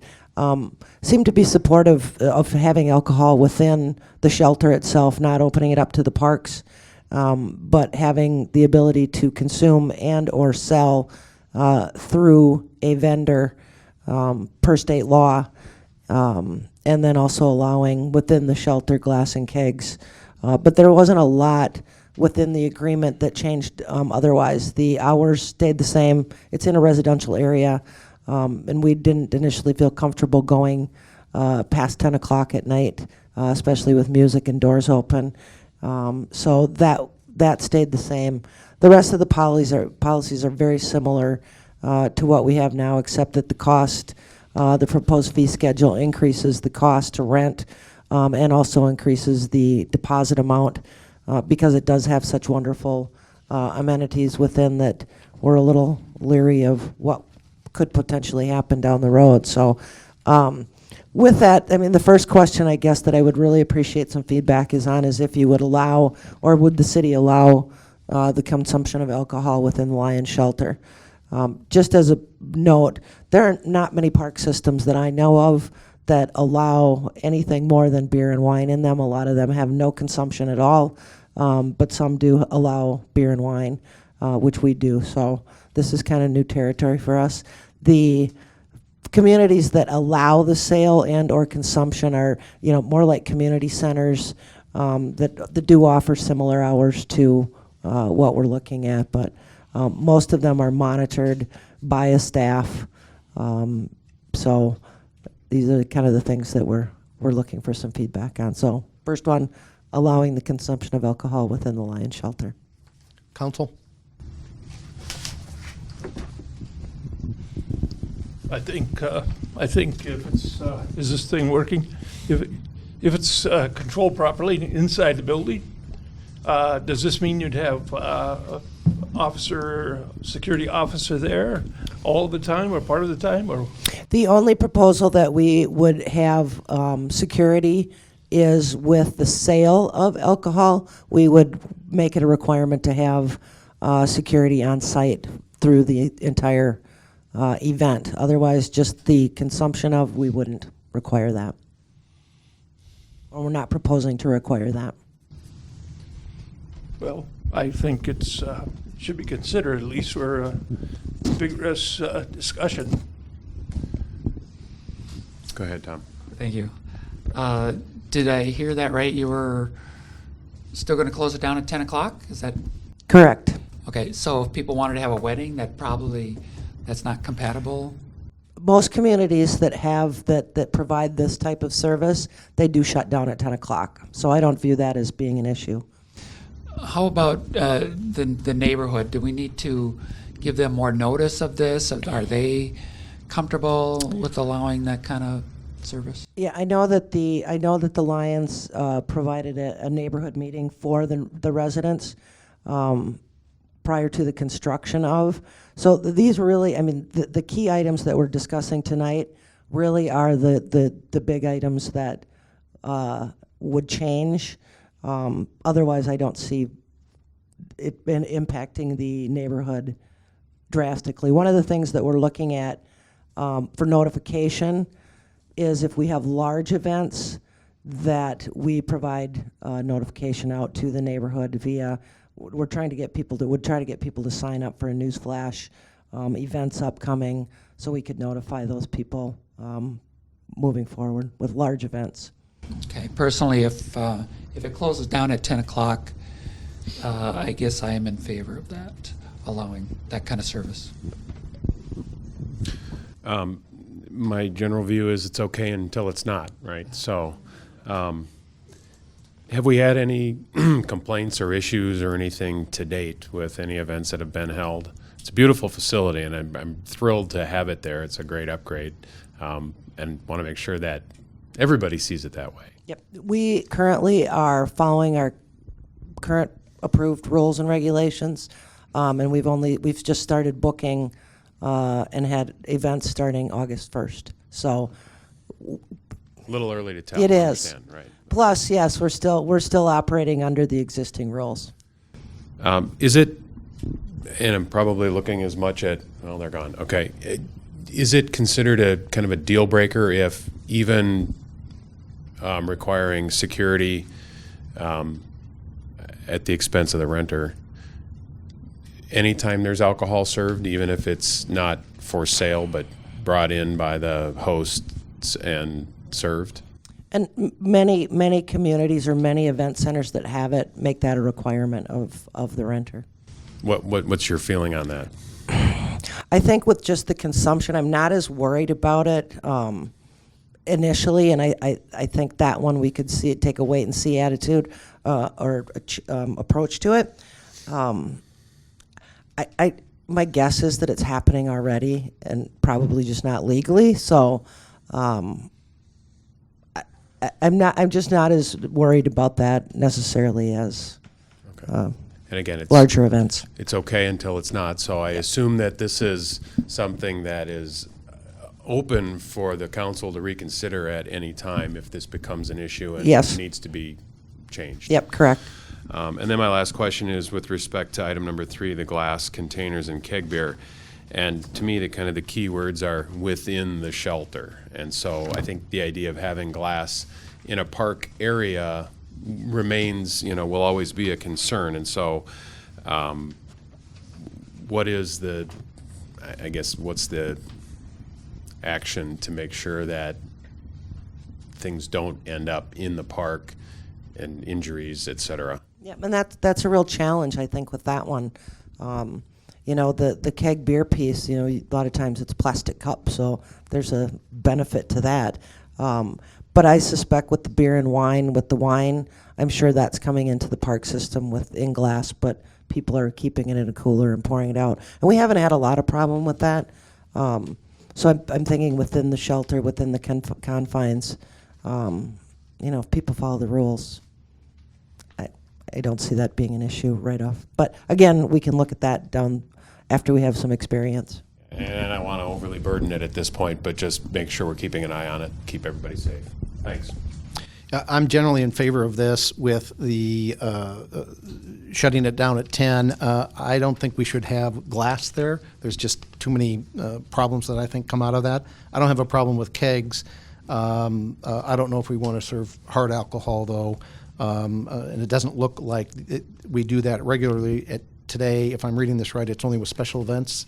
seemed to be supportive of having alcohol within the shelter itself, not opening it up to the parks, but having the ability to consume and or sell through a vendor per state law, and then also allowing within the shelter glass and kegs. But there wasn't a lot within the agreement that changed otherwise. The hours stayed the same. It's in a residential area, and we didn't initially feel comfortable going past 10 o'clock at night, especially with music and doors open. So that stayed the same. The rest of the policies are very similar to what we have now, except that the cost, the proposed fee schedule increases the cost to rent and also increases the deposit amount because it does have such wonderful amenities within that we're a little leery of what could potentially happen down the road. So with that, I mean, the first question I guess that I would really appreciate some feedback is if you would allow, or would the city allow the consumption of alcohol within the Lions Shelter. Just as a note, there are not many park systems that I know of that allow anything more than beer and wine in them. A lot of them have no consumption at all, but some do allow beer and wine, which we do. So this is kind of new territory for us. The communities that allow the sale and or consumption are, more like community centers that do offer similar hours to what we're looking at, but most of them are monitored by a staff. So these are kind of the things that we're looking for some feedback on. So first one, allowing the consumption of alcohol within the Lions Shelter. Council? I think if it's, is this thing working? If it's controlled properly inside the building, does this mean you'd have security officer there all the time or part of the time? Or The only proposal that we would have security is with the sale of alcohol. We would make it a requirement to have security on site through the entire event. Otherwise, just the consumption of, we wouldn't require that. Or we're not proposing to require that. well, I think it's should be considered at least for a vigorous discussion. Go ahead, Tom. Thank you. Did I hear that right? You were still going to close it down at 10 o'clock? Is that Correct. okay? So if people wanted to have a wedding, that's not compatible. Most communities that have that provide this type of service, they do shut down at 10 o'clock. So I don't view that as being an issue. How about the neighborhood? Do we need to give them more notice of this? Are they comfortable with allowing that kind of service? Yeah, I know that the Lions provided a neighborhood meeting for the residents prior to the construction of. So these really, I mean, the key items that we're discussing tonight really are the big items that would change. Otherwise, I don't see it been impacting the neighborhood drastically. One of the things that we're looking at for notification is if we have large events that we provide notification out to the neighborhood via, we're trying to get people to sign up for a news flash, events upcoming, so we could notify those people moving forward with large events. Okay. Personally, if it closes down at 10 o'clock, I guess I am in favor of that, allowing that kind of service. My general view is it's okay until it's not, right? So, have we had any complaints or issues or anything to date with any events that have been held? It's a beautiful facility, and I'm thrilled to have it there. It's a great upgrade, and want to make sure that everybody sees it that way. Yep. We currently are following our current approved rules and regulations, and we've just started booking and had events starting August 1st. So A little early to tell. it I is. understand, right? Plus, yes, we're still operating under the existing rules. Is it, and I'm probably looking as much at, well, they're gone. Okay. Is it considered a kind of a deal breaker if even requiring security at the expense of the renter, anytime there's alcohol served, even if it's not for sale but brought in by the hosts and served? And many communities or many event centers that have it make that a requirement of the renter. What's your feeling on that? I think with just the consumption, I'm not as worried about it. initially, and I think that one we could see take a wait and see attitude or approach to it. My guess is that it's happening already and probably just not legally. So I'm just not as worried about that necessarily as And again, it's larger events. It's okay until it's not. So I assume that this is something that is open for the council to reconsider at any time if this becomes an issue and Yes. needs to be changed. Yep, correct. And then my last question is with respect to item number 3, the glass containers and keg beer. And to me, the kind of the key words are within the shelter. And so I think the idea of having glass in a park area remains, will always be a concern. And so what is what's the action to make sure that things don't end up in the park and injuries, et cetera? Yeah, and that's a real challenge, I think, with that one. The keg beer piece, a lot of times it's plastic cups, so there's a benefit to that. But I suspect with the beer and wine, I'm sure that's coming into the park system in glass, but people are keeping it in a cooler and pouring it out. And we haven't had a lot of problem with that. So I'm thinking within the shelter, within the confines, if people follow the rules, I don't see that being an issue right off. But again, we can look at that down after we have some experience. And I don't want to overly burden it at this point, but just make sure we're keeping an eye on it, keep everybody safe. Thanks. I'm generally in favor of this with the shutting it down at 10. I don't think we should have glass there. There's just too many problems that I think come out of that. I don't have a problem with kegs. I don't know if we want to serve hard alcohol, though. And it doesn't look like we do that regularly. Today, if I'm reading this right, it's only with special events,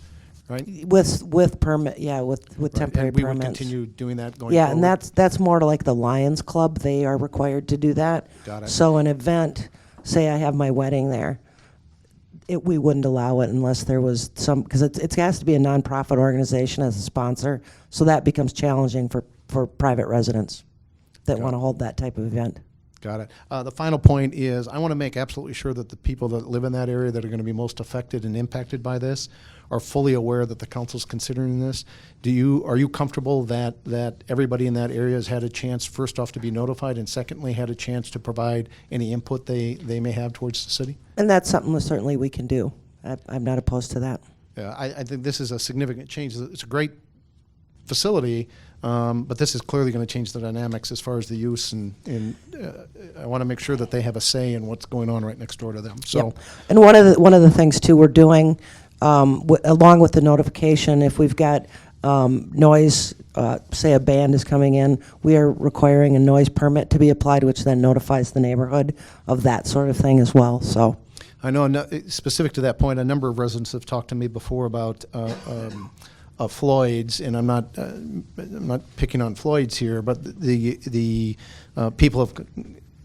right? With permit, yeah, with temporary and we permits. would continue doing that going Yeah, forward? and that's more to like the Lions Club. They are required to do that. Got it. So an event, say I have my wedding there, we wouldn't allow it unless there was because it has to be a nonprofit organization as a sponsor. So that becomes challenging for private residents that want to hold that type of event. Got it. The final point is I want to make absolutely sure that the people that live in that area that are going to be most affected and impacted by this are fully aware that the council's considering this. Are you comfortable that everybody in that area has had a chance, first off, to be notified, and secondly, had a chance to provide any input they may have towards the city? And that's something that certainly we can do. I'm not opposed to that. Yeah, I think this is a significant change. It's a great facility, but this is clearly going to change the dynamics as far as the use, and I want to make sure that they have a say in what's going on right next door to them. So, Yep. And one of the things too we're doing, along with the notification, if we've got noise, say a band is coming in, we are requiring a noise permit to be applied, which then notifies the neighborhood of that sort of thing as well. So. I know, specific to that point, a number of residents have talked to me before about Floyd's, and I'm not picking on Floyd's here, but the people have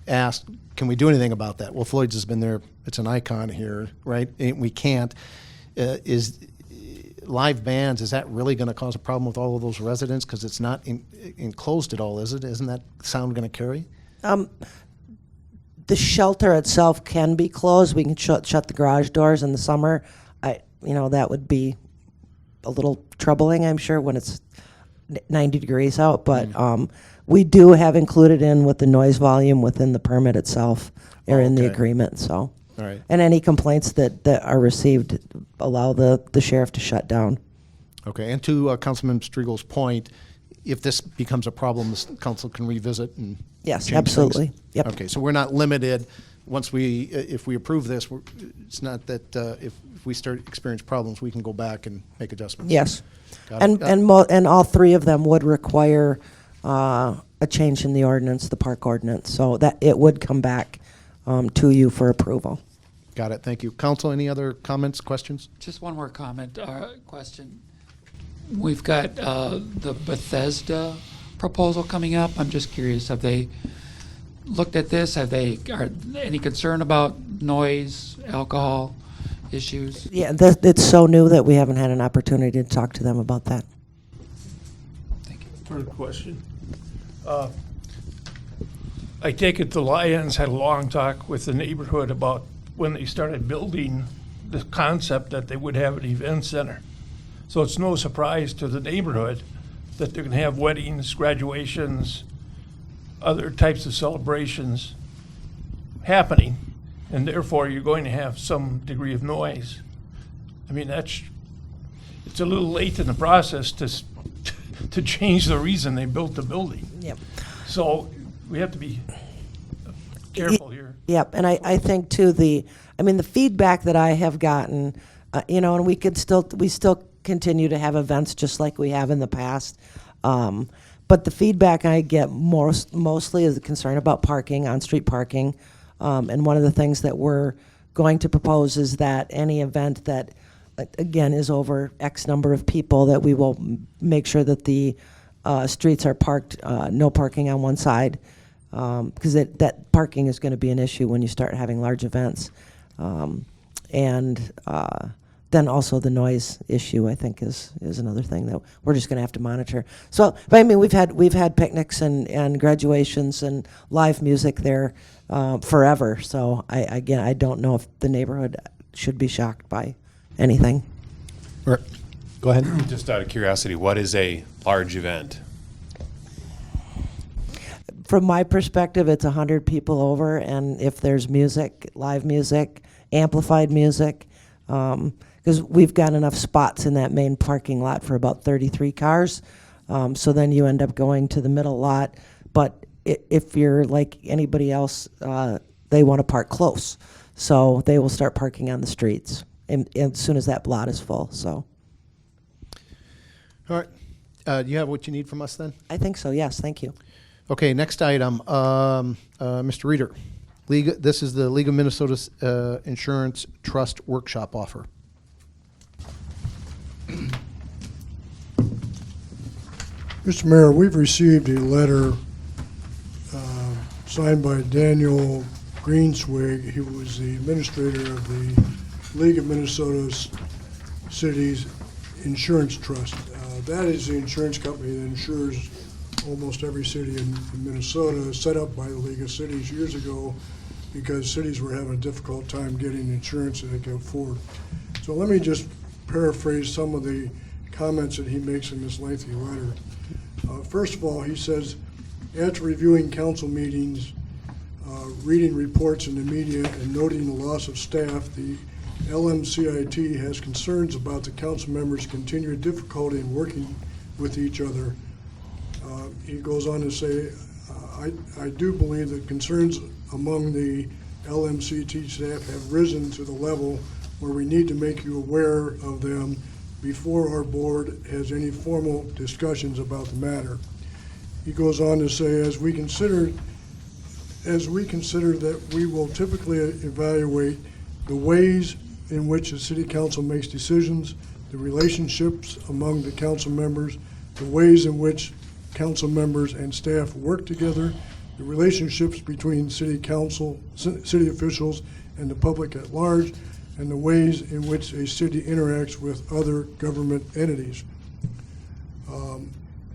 asked, can we do anything about that? Well, Floyd's has been there; it's an icon here, right? And we can't. Is live bands? Is that really going to cause a problem with all of those residents? Because it's not enclosed at all, is it? Isn't that sound going to carry? The shelter itself can be closed. We can shut the garage doors in the summer. That would be a little troubling, I'm sure, when it's 90 degrees out. But we do have included in with the noise volume within the permit itself or in the Okay. agreement. So, All right. and any complaints that are received allow the sheriff to shut down. Okay. And to Councilman Striegel's point, if this becomes a problem, the council can revisit and Yes, change absolutely. things. Yep. Okay, so we're not limited. Once if we approve this, it's not that if we start experience problems, we can go back and make adjustments. Yes, Got it. and all three of them would require a change in the ordinance, the park ordinance, so that it would come back to you for approval. Got it. Thank you. Council, any other comments, questions? Just one more comment, question. We've got the Bethesda proposal coming up. I'm just curious, have they looked at this? Are any concern about noise, alcohol issues? Yeah, it's so new that we haven't had an opportunity to talk to them about that. Thank you. Further question? I take it the Lions had a long talk with the neighborhood about when they started building the concept that they would have an event center. So it's no surprise to the neighborhood that they're going to have weddings, graduations, other types of celebrations happening, and therefore you're going to have some degree of noise. I mean, it's a little late in the process to change the reason they built the building. Yep. So we have to be careful here. Yep, and I think too, the feedback that I have gotten, and we still continue to have events just like we have in the past. But the feedback I get mostly is a concern about parking, on-street parking. And one of the things that we're going to propose is that any event that, again, is over X number of people, that we will make sure that the streets are parked, no parking on one side, because that parking is going to be an issue when you start having large events. Then also the noise issue, I think, is another thing that we're just going to have to monitor. So, but I mean, we've had picnics and graduations and live music there forever. So I don't know if the neighborhood should be shocked by anything. Go ahead. Just out of curiosity, what is a large event? From my perspective, it's 100 people over, and if there's music, live music, amplified music, because we've got enough spots in that main parking lot for about 33 cars. So then you end up going to the middle lot. But if you're like anybody else, they want to park close. So they will start parking on the streets and as soon as that lot is full. So. All right. Do you have what you need from us then? I think so, yes. Thank you. Okay, next item. Mr. Reader. This is the League of Minnesota Insurance Trust Workshop offer. Mr. Mayor, we've received a letter signed by Daniel Greenswig. He was the administrator of the League of Minnesota Cities Insurance Trust. That is the insurance company that insures almost every city in Minnesota, set up by the League of Cities years ago because cities were having a difficult time getting insurance that they could afford. So let me just paraphrase some of the comments that he makes in this lengthy letter. First of all, he says, after reviewing council meetings, reading reports in the media, and noting the loss of staff, the LMCIT has concerns about the council members' continued difficulty in working with each other. He goes on to say, I do believe that concerns among the LMCT staff have risen to the level where we need to make you aware of them before our board has any formal discussions about the matter. He goes on to say, as we consider that we will typically evaluate the ways in which the city council makes decisions, the relationships among the council members, the ways in which council members and staff work together, the relationships between city council, city officials, and the public at large, and the ways in which a city interacts with other government entities.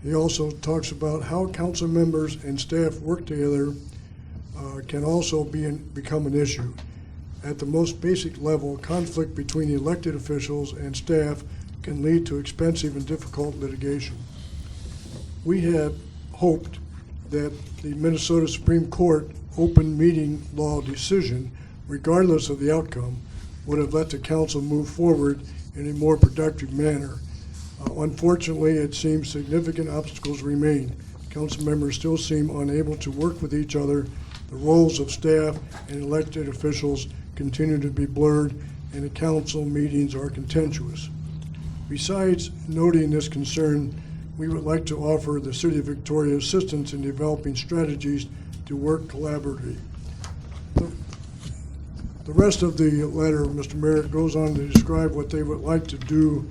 He also talks about how council members and staff work together can also become an issue. At the most basic level, conflict between elected officials and staff can lead to expensive and difficult litigation. We had hoped that the Minnesota Supreme Court open meeting law decision, regardless of the outcome, would have let the council move forward in a more productive manner. Unfortunately, it seems significant obstacles remain. Council members still seem unable to work with each other. The roles of staff and elected officials continue to be blurred, and the council meetings are contentious. Besides noting this concern, we would like to offer the City of Victoria assistance in developing strategies to work collaboratively. The rest of the letter, Mr. Mayor, goes on to describe what they would like to do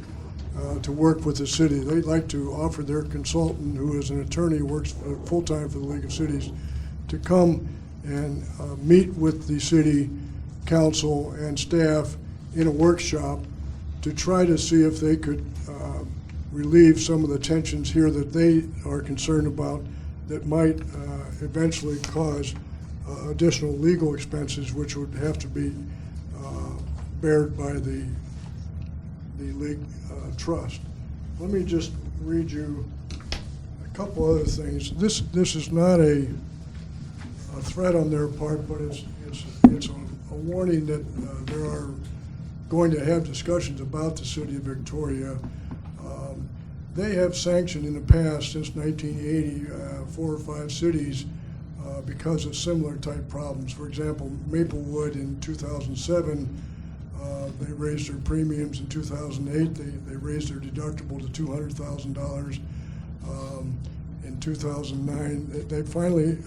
to work with the city. They'd like to offer their consultant, who is an attorney, works full-time for the League of Cities, to come and meet with the city council and staff in a workshop to try to see if they could relieve some of the tensions here that they are concerned about that might eventually cause additional legal expenses, which would have to be bared by the league trust. Let me just read you a couple other things. This is not a threat on their part, but it's a warning that there are going to have discussions about the city of Victoria. They have sanctioned in the past, since 1980, 4 or 5 cities because of similar type problems. For example, Maplewood in 2007, they raised their premiums. In 2008, they raised their deductible to $200,000. In 2009, they finally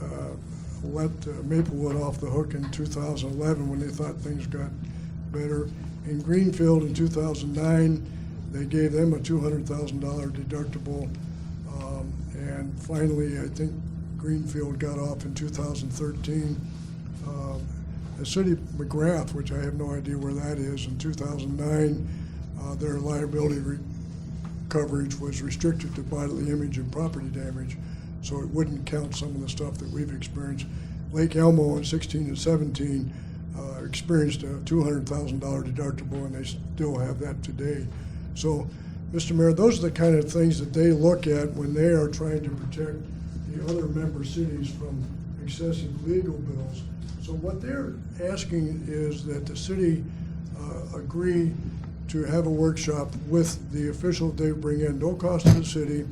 let Maplewood off the hook in 2011 when they thought things got better. In Greenfield in 2009, they gave them a $200,000 deductible. And finally, I think Greenfield got off in 2013. The city of McGrath, which I have no idea where that is, in 2009, their liability coverage was restricted to bodily image and property damage, so it wouldn't count some of the stuff that we've experienced. Lake Elmo in 16 and 17 experienced a $200,000 deductible, and they still have that today. So, Mr. Mayor, those are the kind of things that they look at when they are trying to protect the other member cities from excessive legal bills. So what they're asking is that the city agree to have a workshop with the official they bring in, no cost to the city,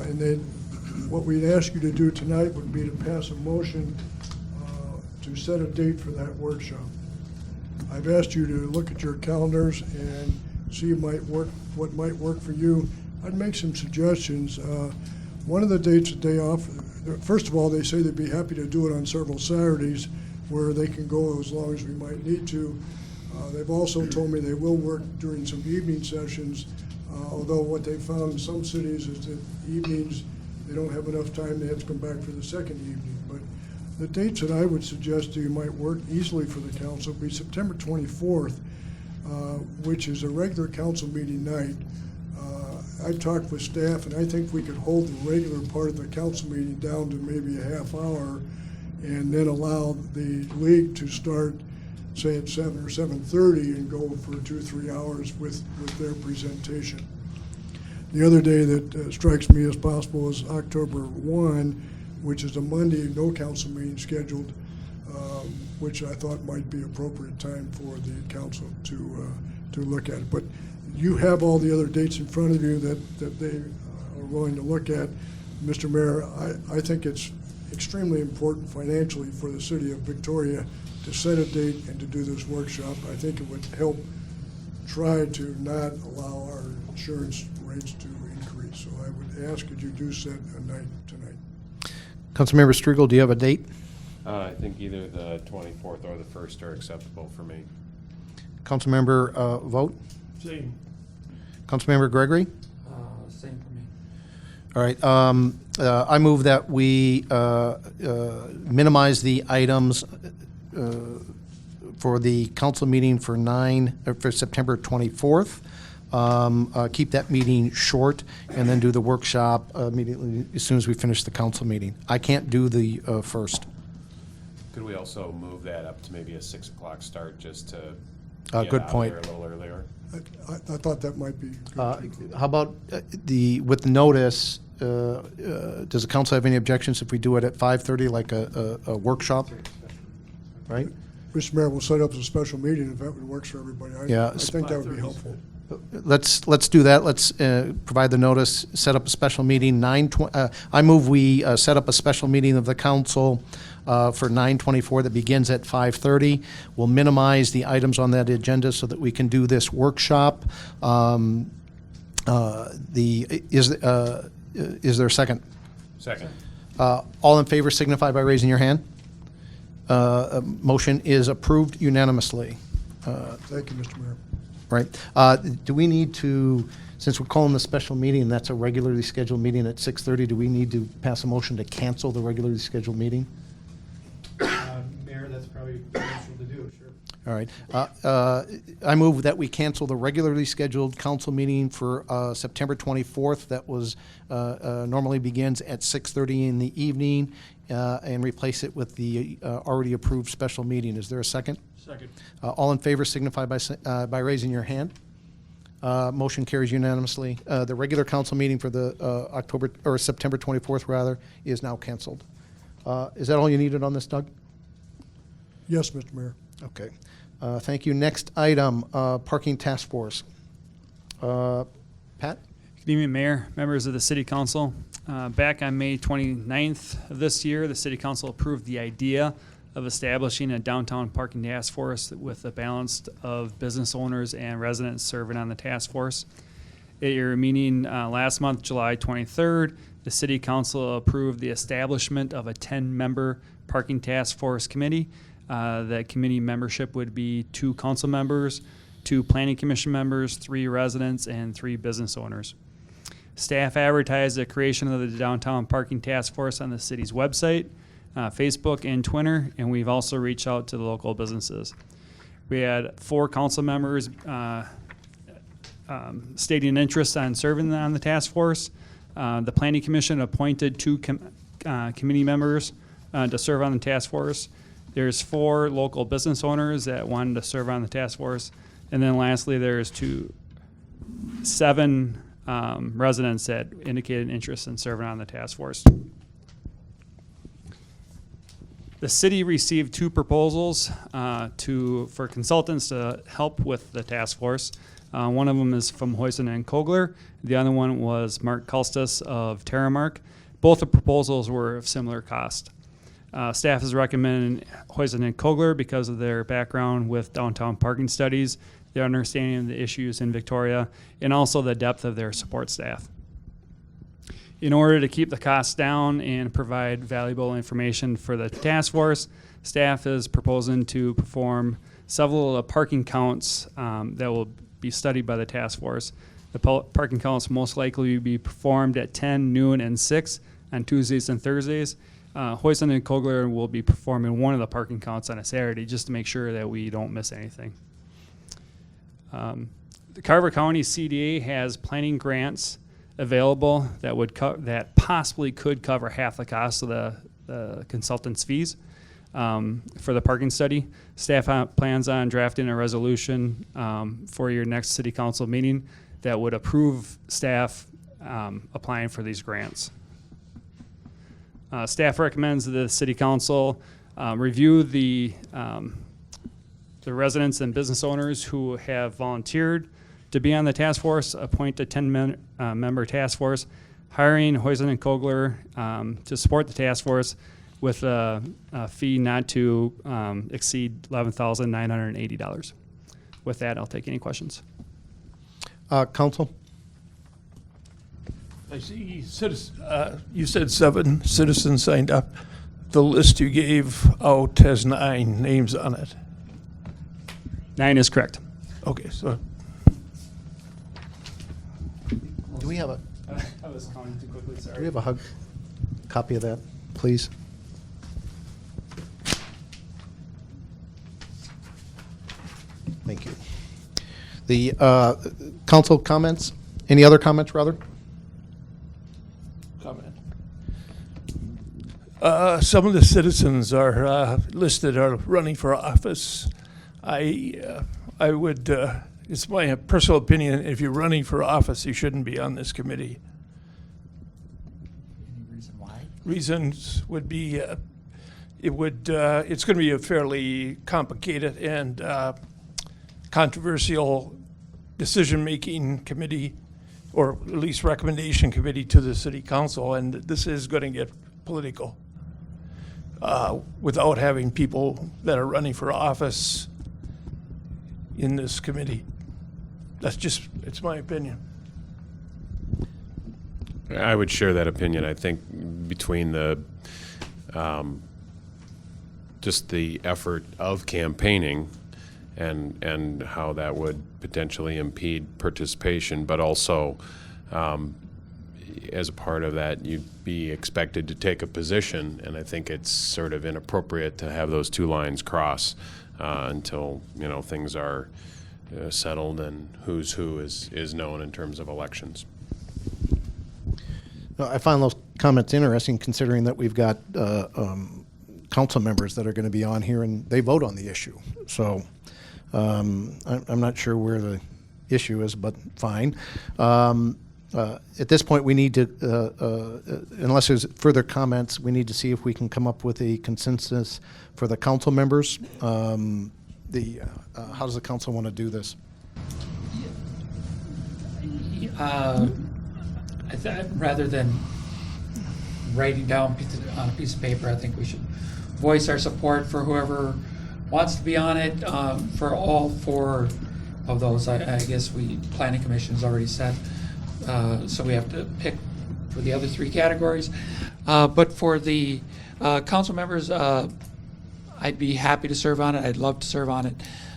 and then what we'd ask you to do tonight would be to pass a motion to set a date for that workshop. I've asked you to look at your calendars and see what might work for you. I'd make some suggestions. One of the dates that they offer, first of all, they say they'd be happy to do it on several Saturdays where they can go as long as we might need to. They've also told me they will work during some evening sessions, although what they found in some cities is that evenings, they don't have enough time, they have to come back for the second evening. But the dates that I would suggest to you might work easily for the council would be September 24th, which is a regular council meeting night. I talked with staff, and I think we could hold the regular part of the council meeting down to maybe a half hour, and then allow the league to start, say at 7 or 7:30, and go for 2 or 3 hours with their presentation. The other day that strikes me as possible is October 1, which is a Monday, no council meeting scheduled, which I thought might be appropriate time for the council to look at it. But you have all the other dates in front of you that they are willing to look at. Mr. Mayor, I think it's extremely important financially for the city of Victoria to set a date and to do this workshop. I think it would help try to not allow our insurance rates to increase. So I would ask that you do set a night tonight. Councilmember Striegel, do you have a date? I think either the 24th or the 1st are acceptable for me. Councilmember Vogt? Same. Councilmember Gregory? Same for me. All right. I move that we minimize the items for the council meeting for September 24th. Keep that meeting short, and then do the workshop immediately as soon as we finish the council meeting. I can't do the 1st. Could we also move that up to maybe a 6 o'clock start, just to get Good out point. there a little earlier? I thought that might be good. How about with the notice, does the council have any objections if we do it at 5:30, like a workshop? Right? Mr. Mayor, we'll set up a special meeting if that would work for everybody. Yeah. I think that would be helpful. Let's do that. Let's provide the notice, set up a special meeting. I move we set up a special meeting of the council for 9/24 that begins at 5:30. We'll minimize the items on that agenda so that we can do this workshop. Is there a second? Second. All in favor signify by raising your hand. Motion is approved unanimously. Thank you, Mr. Mayor. Right. Do we need to, since we're calling the special meeting, that's a regularly scheduled meeting at 6:30, do we need to pass a motion to cancel the regularly scheduled meeting? Mayor, that's probably useful to do, sure. All right. I move that we cancel the regularly scheduled council meeting for September 24th that was normally begins at 6:30 in the evening and replace it with the already approved special meeting. Is there a second? Second. All in favor signify by raising your hand. Motion carries unanimously. The regular council meeting for the September 24th rather is now canceled. Is that all you needed on this, Doug? Yes, Mr. Mayor. Okay. Thank you. Next item, Parking Task Force. Pat? Good evening, Mayor, members of the City Council. Back on May 29th of this year, the City Council approved the idea of establishing a downtown parking task force with a balance of business owners and residents serving on the task force. At your meeting last month, July 23rd, the City Council approved the establishment of a 10-member parking task force committee. The committee membership would be 2 council members, 2 planning commission members, 3 residents, and 3 business owners. Staff advertised the creation of the downtown parking task force on the city's website, Facebook, and Twitter, and we've also reached out to the local businesses. We had 4 council members stating interest on serving on the task force. The planning commission appointed 2 committee members to serve on the task force. There's 4 local business owners that wanted to serve on the task force. And then lastly, there's 7 residents that indicated interest in serving on the task force. The city received 2 proposals for consultants to help with the task force. One of them is from Huizen and Kogler. The other one was Mark Kulstus of Terramark. Both the proposals were of similar cost. Staff is recommending Huizen and Kogler because of their background with downtown parking studies, their understanding of the issues in Victoria, and also the depth of their support staff. In order to keep the costs down and provide valuable information for the task force, staff is proposing to perform several parking counts that will be studied by the task force. The parking counts most likely will be performed at 10, noon, and 6 on Tuesdays and Thursdays. Huizen and Kogler will be performing one of the parking counts on a Saturday just to make sure that we don't miss anything. The Carver County CDA has planning grants available that possibly could cover half the cost of the consultant's fees for the parking study. Staff plans on drafting a resolution for your next city council meeting that would approve staff applying for these grants. Staff recommends that the city council review the residents and business owners who have volunteered to be on the task force, appoint a 10-member task force, hiring Huizen and Kogler to support the task force with a fee not to exceed $11,980. With that, I'll take any questions. Council? I see you said 7 citizens signed up. The list you gave out has 9 names on it. 9 is correct. Okay, so Do we have a I was counting too quickly, sorry. Do we have a copy of that, please? Thank you. The council comments? Any other comments, rather? comment. Some of the citizens are listed are running for office. I would. It's my personal opinion. If you're running for office, you shouldn't be on this committee. Any reason why? Reasons would be it's going to be a fairly complicated and controversial decision-making committee, or at least recommendation committee to the city council, and this is going to get political without having people that are running for office in this committee. It's my opinion. I would share that opinion. I think between the just the effort of campaigning and how that would potentially impede participation, but also as a part of that, you'd be expected to take a position, and I think it's sort of inappropriate to have those two lines cross. until, things are settled and who's who is known in terms of elections. No, I find those comments interesting, considering that we've got council members that are going to be on here and they vote on the issue. So I'm not sure where the issue is, but fine. At this point, we need to, unless there's further comments, we need to see if we can come up with a consensus for the council members. How does the council want to do this? Rather than writing down on a piece of paper, I think we should voice our support for whoever wants to be on it. For all four of those, I guess Planning Commission has already said. So we have to pick for the other three categories. But for the council members, I'd be happy to serve on it. I'd love to serve on it.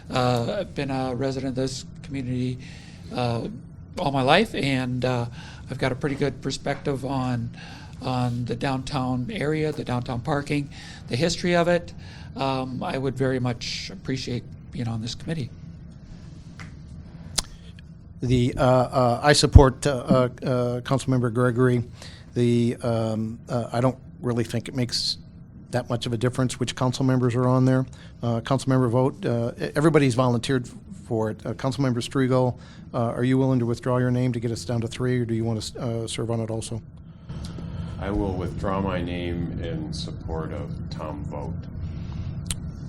I've been a resident of this community all my life, and I've got a pretty good perspective on the downtown area, the downtown parking, the history of it. I would very much appreciate being on this committee. I support Councilmember Gregory. I don't really think it makes that much of a difference which council members are on there. Council member vote, everybody's volunteered for it. Councilmember Striegel, are you willing to withdraw your name to get us down to 3, or do you want to serve on it also? I will withdraw my name in support of Tom Vogt.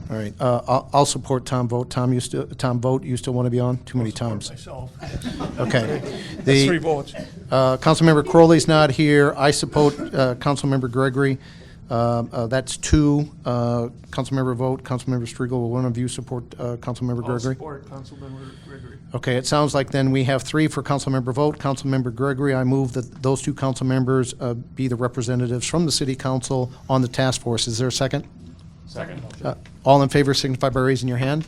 All right, I'll support Tom Vogt. Tom Vogt, you still want to be on? Too many times. Myself. Okay. That's 3 votes. Councilmember Crowley's not here. I support Councilmember Gregory. That's 2. Councilmember Vogt, Councilmember Striegel. Will one of you support Councilmember I'll Gregory? support Councilmember Gregory. Okay, it sounds like then we have 3 for Councilmember Vogt. Councilmember Gregory, I move that those 2 council members be the representatives from the city council on the task force. Is there a second? Second. All in favor signify by raising your hand.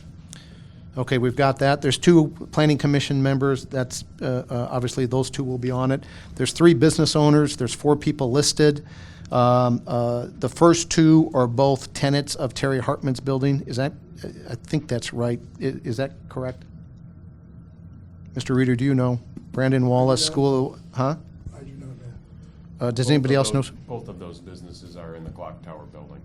Okay, we've got that. There's 2 planning commission members. That's obviously those 2 will be on it. There's 3 business owners. There's 4 people listed. The first 2 are both tenants of Terry Hartman's building. I think that's right. Is that correct? Mr. Reader, do you know? Brandon Wallace School, huh? I do not know. Does anybody else know? Both of those businesses are in the Clock Tower building.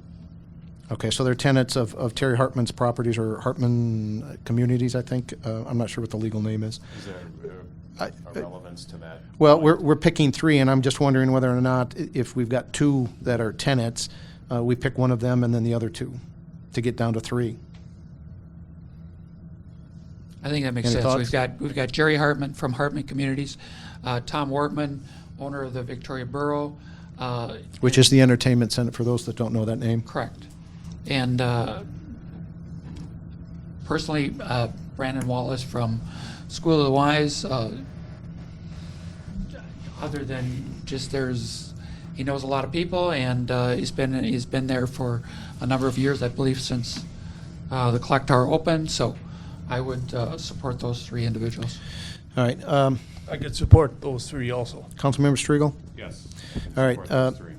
Okay, so they're tenants of Terry Hartman's properties, or Hartman Communities, I think. I'm not sure what the legal name is. Is there a relevance to that? Well, we're picking 3, and I'm just wondering whether or not, if we've got 2 that are tenants, we pick one of them and then the other 2 to get down to 3. I think that makes Any sense. thoughts? We've got Jerry Hartman from Hartman Communities, Tom Wortman, owner of the Victoria Borough. Which is the entertainment center, for those that don't know that name. Correct. And personally, Brandon Wallace from School of the Wise. Other than just he knows a lot of people, and he's been there for a number of years, I believe, since the Clock Tower opened. So I would support those 3 individuals. All right. I could support those 3 also. Councilmember Striegel? Yes. All right. Support those 3.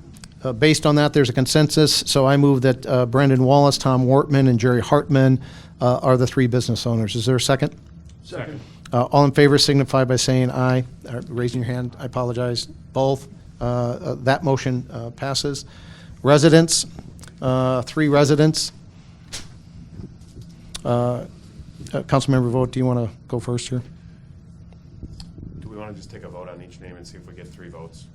Based on that, there's a consensus. So I move that Brandon Wallace, Tom Wortman, and Jerry Hartman are the 3 business owners. Is there a second? Second. All in favor signify by saying aye. Raising your hand. I apologize. Both. That motion passes. Residents, 3 residents. Councilmember Vogt, do you want to go first here? Do we want to just take a vote on each name and see if we get 3 votes?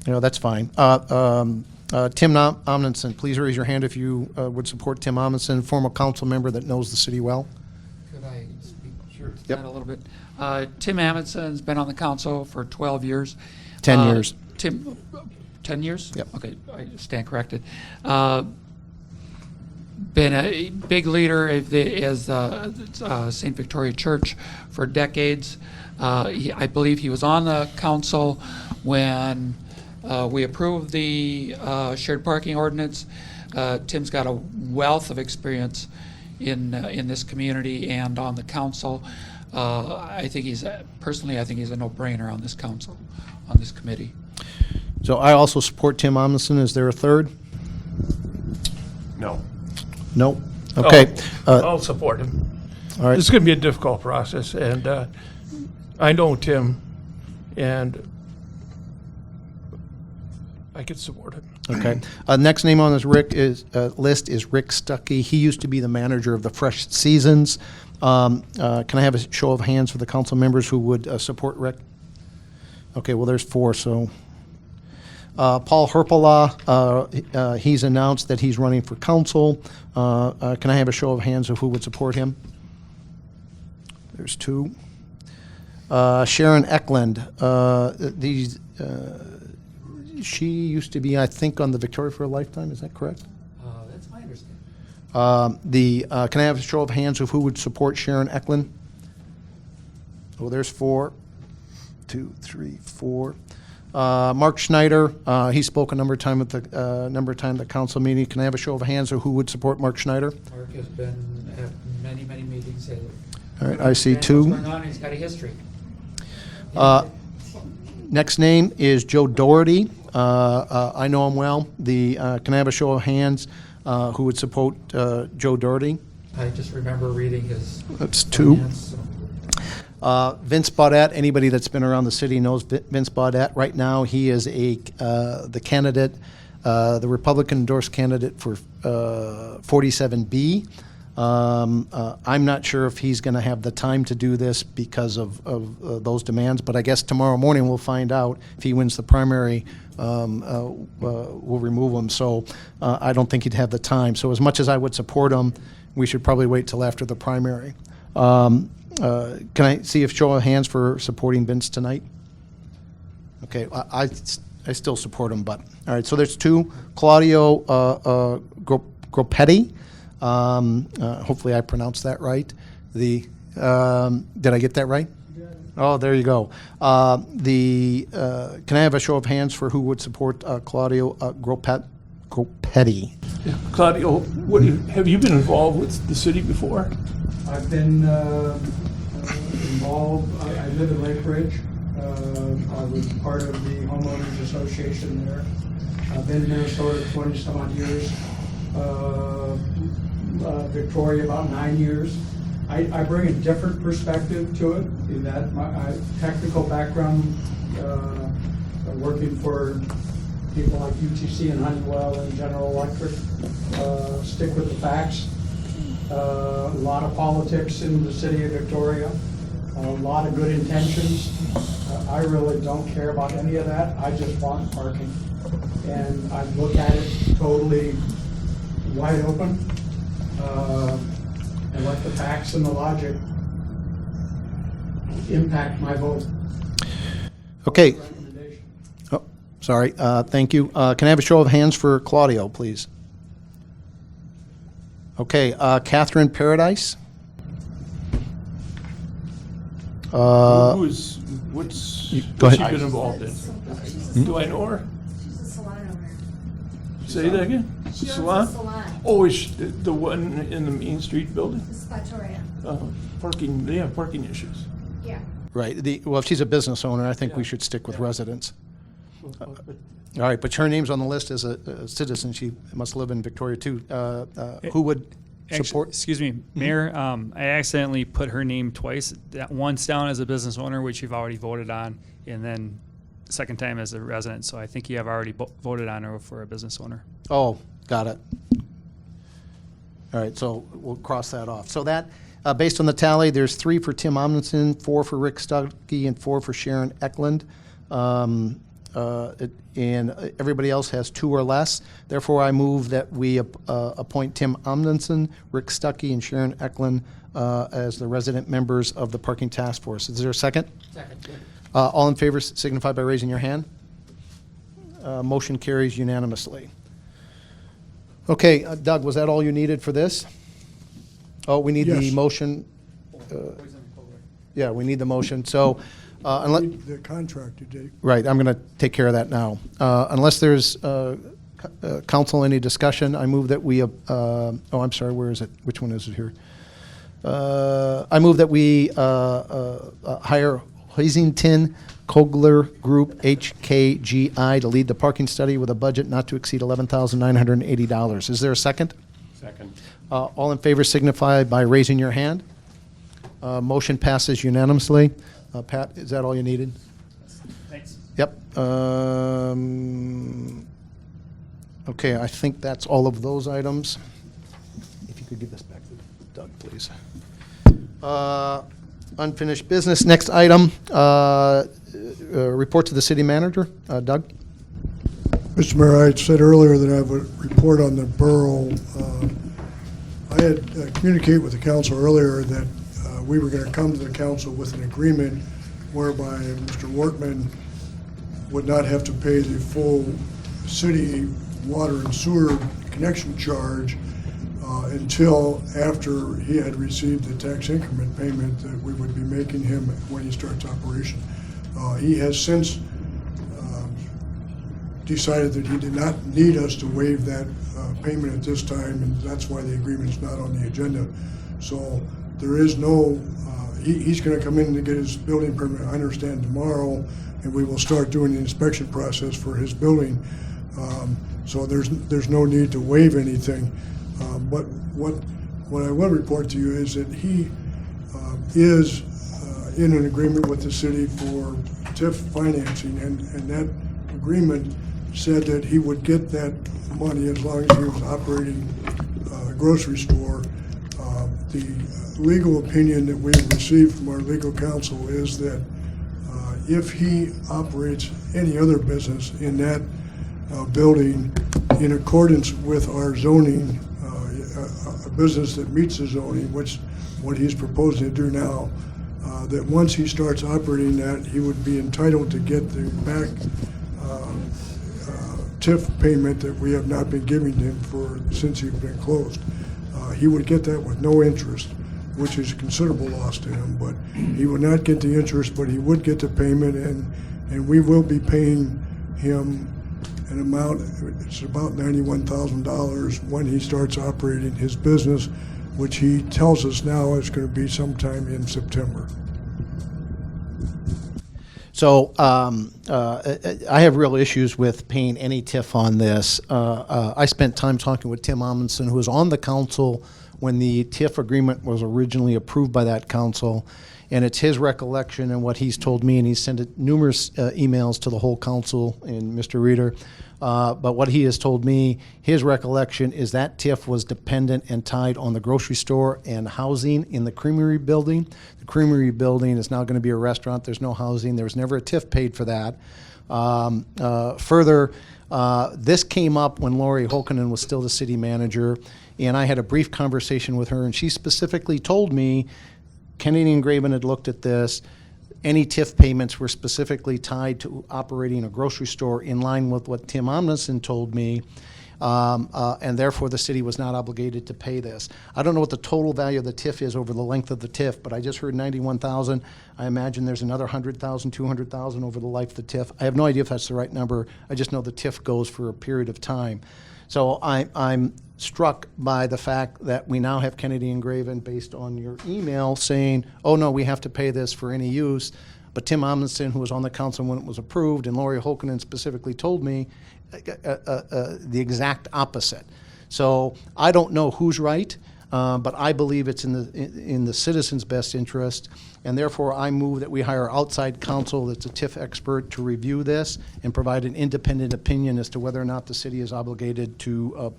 That's fine. Tim Amundson, please raise your hand if you would support Tim Amundson, former council member that knows the city well. Could I speak to Yep. that a little bit? Tim Amundsen's been on the council for 12 years. 10 years. Tim, 10 years? Yep. Okay, I stand corrected. Been a big leader as St. Victoria Church for decades. I believe he was on the council when we approved the shared parking ordinance. Tim's got a wealth of experience in this community and on the council. I think he's a no-brainer on this council, on this committee. So I also support Tim Amundson. Is there a third? No. No. Okay. I'll support him. All right. This is going to be a difficult process, and I know Tim, and I could support him. Okay. Next name on this list is Rick Stuckey. He used to be the manager of the Fresh Seasons. Can I have a show of hands for the council members who would support Rick? Okay, well, there's 4, so. Paul Herpela, he's announced that he's running for council. Can I have a show of hands of who would support him? There's 2. Sharon Eklund, she used to be, I think, on the Victoria for a Lifetime. Is that correct? That's my understanding. Can I have a show of hands of who would support Sharon Eklund? Oh, there's 4. 2, 3, 4. Mark Schneider, he spoke a number of times at the council meeting. Can I have a show of hands of who would support Mark Schneider? Mark has been at many, many meetings. All right, I see What's 2. going on, he's got a history. Next name is Joe Doherty. I know him well. Can I have a show of hands who would support Joe Doherty? I just remember reading his. That's 2. finance, so. Vince Baudette, anybody that's been around the city knows Vince Baudette. Right now, he is the candidate, the Republican endorsed candidate for 47B. I'm not sure if he's going to have the time to do this because of those demands, but I guess tomorrow morning we'll find out. If he wins the primary, we'll remove him. So I don't think he'd have the time. So as much as I would support him, we should probably wait till after the primary. Can I see a show of hands for supporting Vince tonight? Okay, I still support him, but, all right, so there's 2. Claudio Gropetti, hopefully I pronounced that right. Did I get that right? Oh, there you go. Can I have a show of hands for who would support Claudio Gropetti? Yeah. Claudio, have you been involved with the city before? I've been involved, I live in Lake Ridge. I was part of the homeowners association there. I've been in Minnesota 20 some odd years. Victoria about 9 years. I bring a different perspective to it in that my technical background, working for people like UTC and Honeywell and General Electric, stick with the facts. A lot of politics in the city of Victoria, a lot of good intentions. I really don't care about any of that. I just want parking. And I look at it totally wide open and let the facts and the logic impact my vote. Okay. Oh, sorry. Thank you. Can I have a show of hands for Claudio, please? Okay, Catherine Paradise. What's go ahead. she been involved in? Do I know her? She's a salon owner. Say that again? She owns Salon? a salon. Oh, is she the one in the Main Street building? This is Victoria. Parking, they have parking issues. Yeah. Right. Well, if she's a business owner, I think we should stick with residents. All right, but her name's on the list as a citizen. She must live in Victoria, too. Who would support? Excuse me, Mayor, I accidentally put her name twice. Once down as a business owner, which you've already voted on, and then second time as a resident. So I think you have already voted on her for a business owner. Oh, got it. All right, so we'll cross that off. So that, based on the tally, there's 3 for Tim Omnison, 4 for Rick Stuckey, and 4 for Sharon Eklund. And everybody else has 2 or less. Therefore, I move that we appoint Tim Omnison, Rick Stuckey, and Sharon Eklund as the resident members of the Parking Task Force. Is there a second? Second. All in favor signify by raising your hand. Motion carries unanimously. Okay, Doug, was that all you needed for this? Oh, we need the Yes. motion. Yeah, we need the motion. So, unless. The contract you did. Right, I'm going to take care of that now. Unless there's, council, any discussion, I move that we, oh, I'm sorry, where is it? Which one is it here? I move that we hire Hoisington Kogler Group, HKGI, to lead the parking study with a budget not to exceed $11,980. Is there a second? Second. All in favor signify by raising your hand. Motion passes unanimously. Pat, is that all you needed? Thanks. Yep. Okay, I think that's all of those items. If you could give this back to Doug, please. Unfinished business. Next item, report to the city manager. Doug? Mr. Mayor, I had said earlier that I have a report on the borough. I had communicated with the council earlier that we were going to come to the council with an agreement whereby Mr. Wortman would not have to pay the full city water and sewer connection charge until after he had received the tax increment payment that we would be making him when he starts operation. He has since decided that he did not need us to waive that payment at this time, and that's why the agreement is not on the agenda. So there is no, he's going to come in to get his building permit, I understand, tomorrow, and we will start doing the inspection process for his building. So there's no need to waive anything. But what I will report to you is that he is in an agreement with the city for TIF financing, and that agreement said that he would get that money as long as he was operating a grocery store. The legal opinion that we have received from our legal counsel is that if he operates any other business in that building in accordance with our zoning, a business that meets the zoning, which what he's proposing to do now, that once he starts operating that, he would be entitled to get the back TIF payment that we have not been giving him since he's been closed. He would get that with no interest, which is a considerable loss to him, but he would not get the interest, but he would get the payment, and we will be paying him an amount, it's about $91,000 when he starts operating his business, which he tells us now is going to be sometime in September. So I have real issues with paying any TIF on this. I spent time talking with Tim Amundsen, who was on the council when the TIF agreement was originally approved by that council, and it's his recollection and what he's told me, and he's sent numerous emails to the whole council and Mr. Reeder. But what he has told me, his recollection is that TIF was dependent and tied on the grocery store and housing in the Creamery building. The Creamery building is now going to be a restaurant. There's no housing. There was never a TIF paid for that. Further, this came up when Lori Holkonen was still the city manager, and I had a brief conversation with her, and she specifically told me Kennedy and Graven had looked at this. Any TIF payments were specifically tied to operating a grocery store in line with what Tim Amundsen told me, and therefore the city was not obligated to pay this. I don't know what the total value of the TIF is over the length of the TIF, but I just heard $91,000. I imagine there's another $100,000, $200,000 over the life of the TIF. I have no idea if that's the right number. I just know the TIF goes for a period of time. So I'm struck by the fact that we now have Kennedy and Graven, based on your email, saying, oh no, we have to pay this for any use. But Tim Amundsen, who was on the council when it was approved, and Lori Holkonen specifically told me the exact opposite. So I don't know who's right, but I believe it's in the citizens' best interest, and therefore I move that we hire outside counsel that's a TIF expert to review this and provide an independent opinion as to whether or not the city is obligated to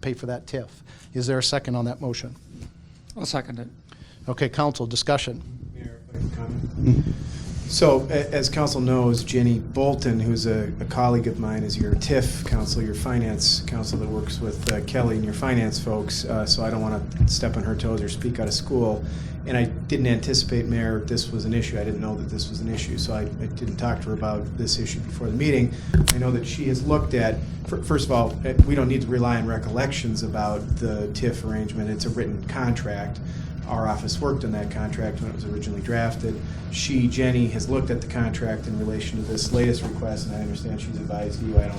pay for that TIF. Is there a second on that motion? I'll second it. Okay, council, discussion. Mayor, if I can comment. So, as council knows, Jenny Bolton, who's a colleague of mine, is your TIF counsel, your finance counsel that works with Kelly and your finance folks, so I don't want to step on her toes or speak out of school. And I didn't anticipate, Mayor, this was an issue. I didn't know that this was an issue, so I didn't talk to her about this issue before the meeting. I know that she has looked at, first of all, we don't need to rely on recollections about the TIF arrangement. It's a written contract. Our office worked on that contract when it was originally drafted. Jenny, has looked at the contract in relation to this latest request, and I understand she's advised you. I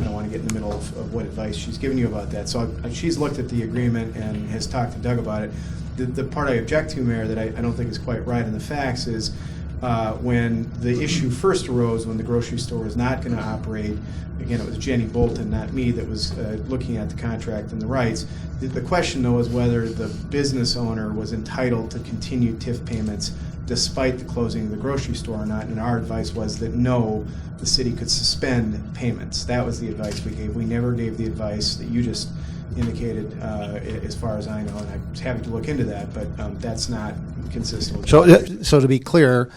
don't want to get in the middle of what advice she's given you about that. So she's looked at the agreement and has talked to Doug about it. The part I object to, Mayor, that I don't think is quite right in the facts is when the issue first arose, when the grocery store was not going to operate. Again, it was Jenny Bolton, not me, that was looking at the contract and the rights. The question, though, is whether the business owner was entitled to continue TIF payments despite the closing of the grocery store or not, and our advice was that no, the city could suspend payments. That was the advice we gave. We never gave the advice that you just indicated, as far as I know, and I was happy to look into that, but that's not consistent with So to be clear,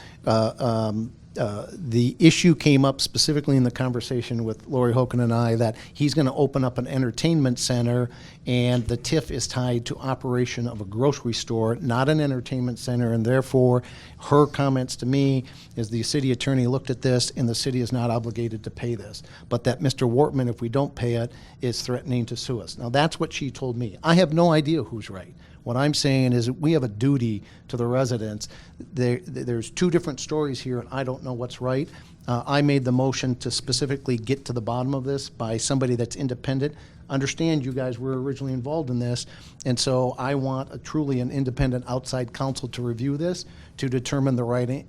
the issue came up specifically in the conversation with Lori Hoken and I that he's going to open up an entertainment center, and the TIF is tied to operation of a grocery store, not an entertainment center, and therefore her comments to me is the city attorney looked at this and the city is not obligated to pay this, but that Mr. Wortman, if we don't pay it, is threatening to sue us. Now that's what she told me. I have no idea who's right. What I'm saying is we have a duty to the residents. There's two different stories here, and I don't know what's right. I made the motion to specifically get to the bottom of this by somebody that's independent. Understand you guys were originally involved in this, and so I want truly an independent outside counsel to review this to determine the right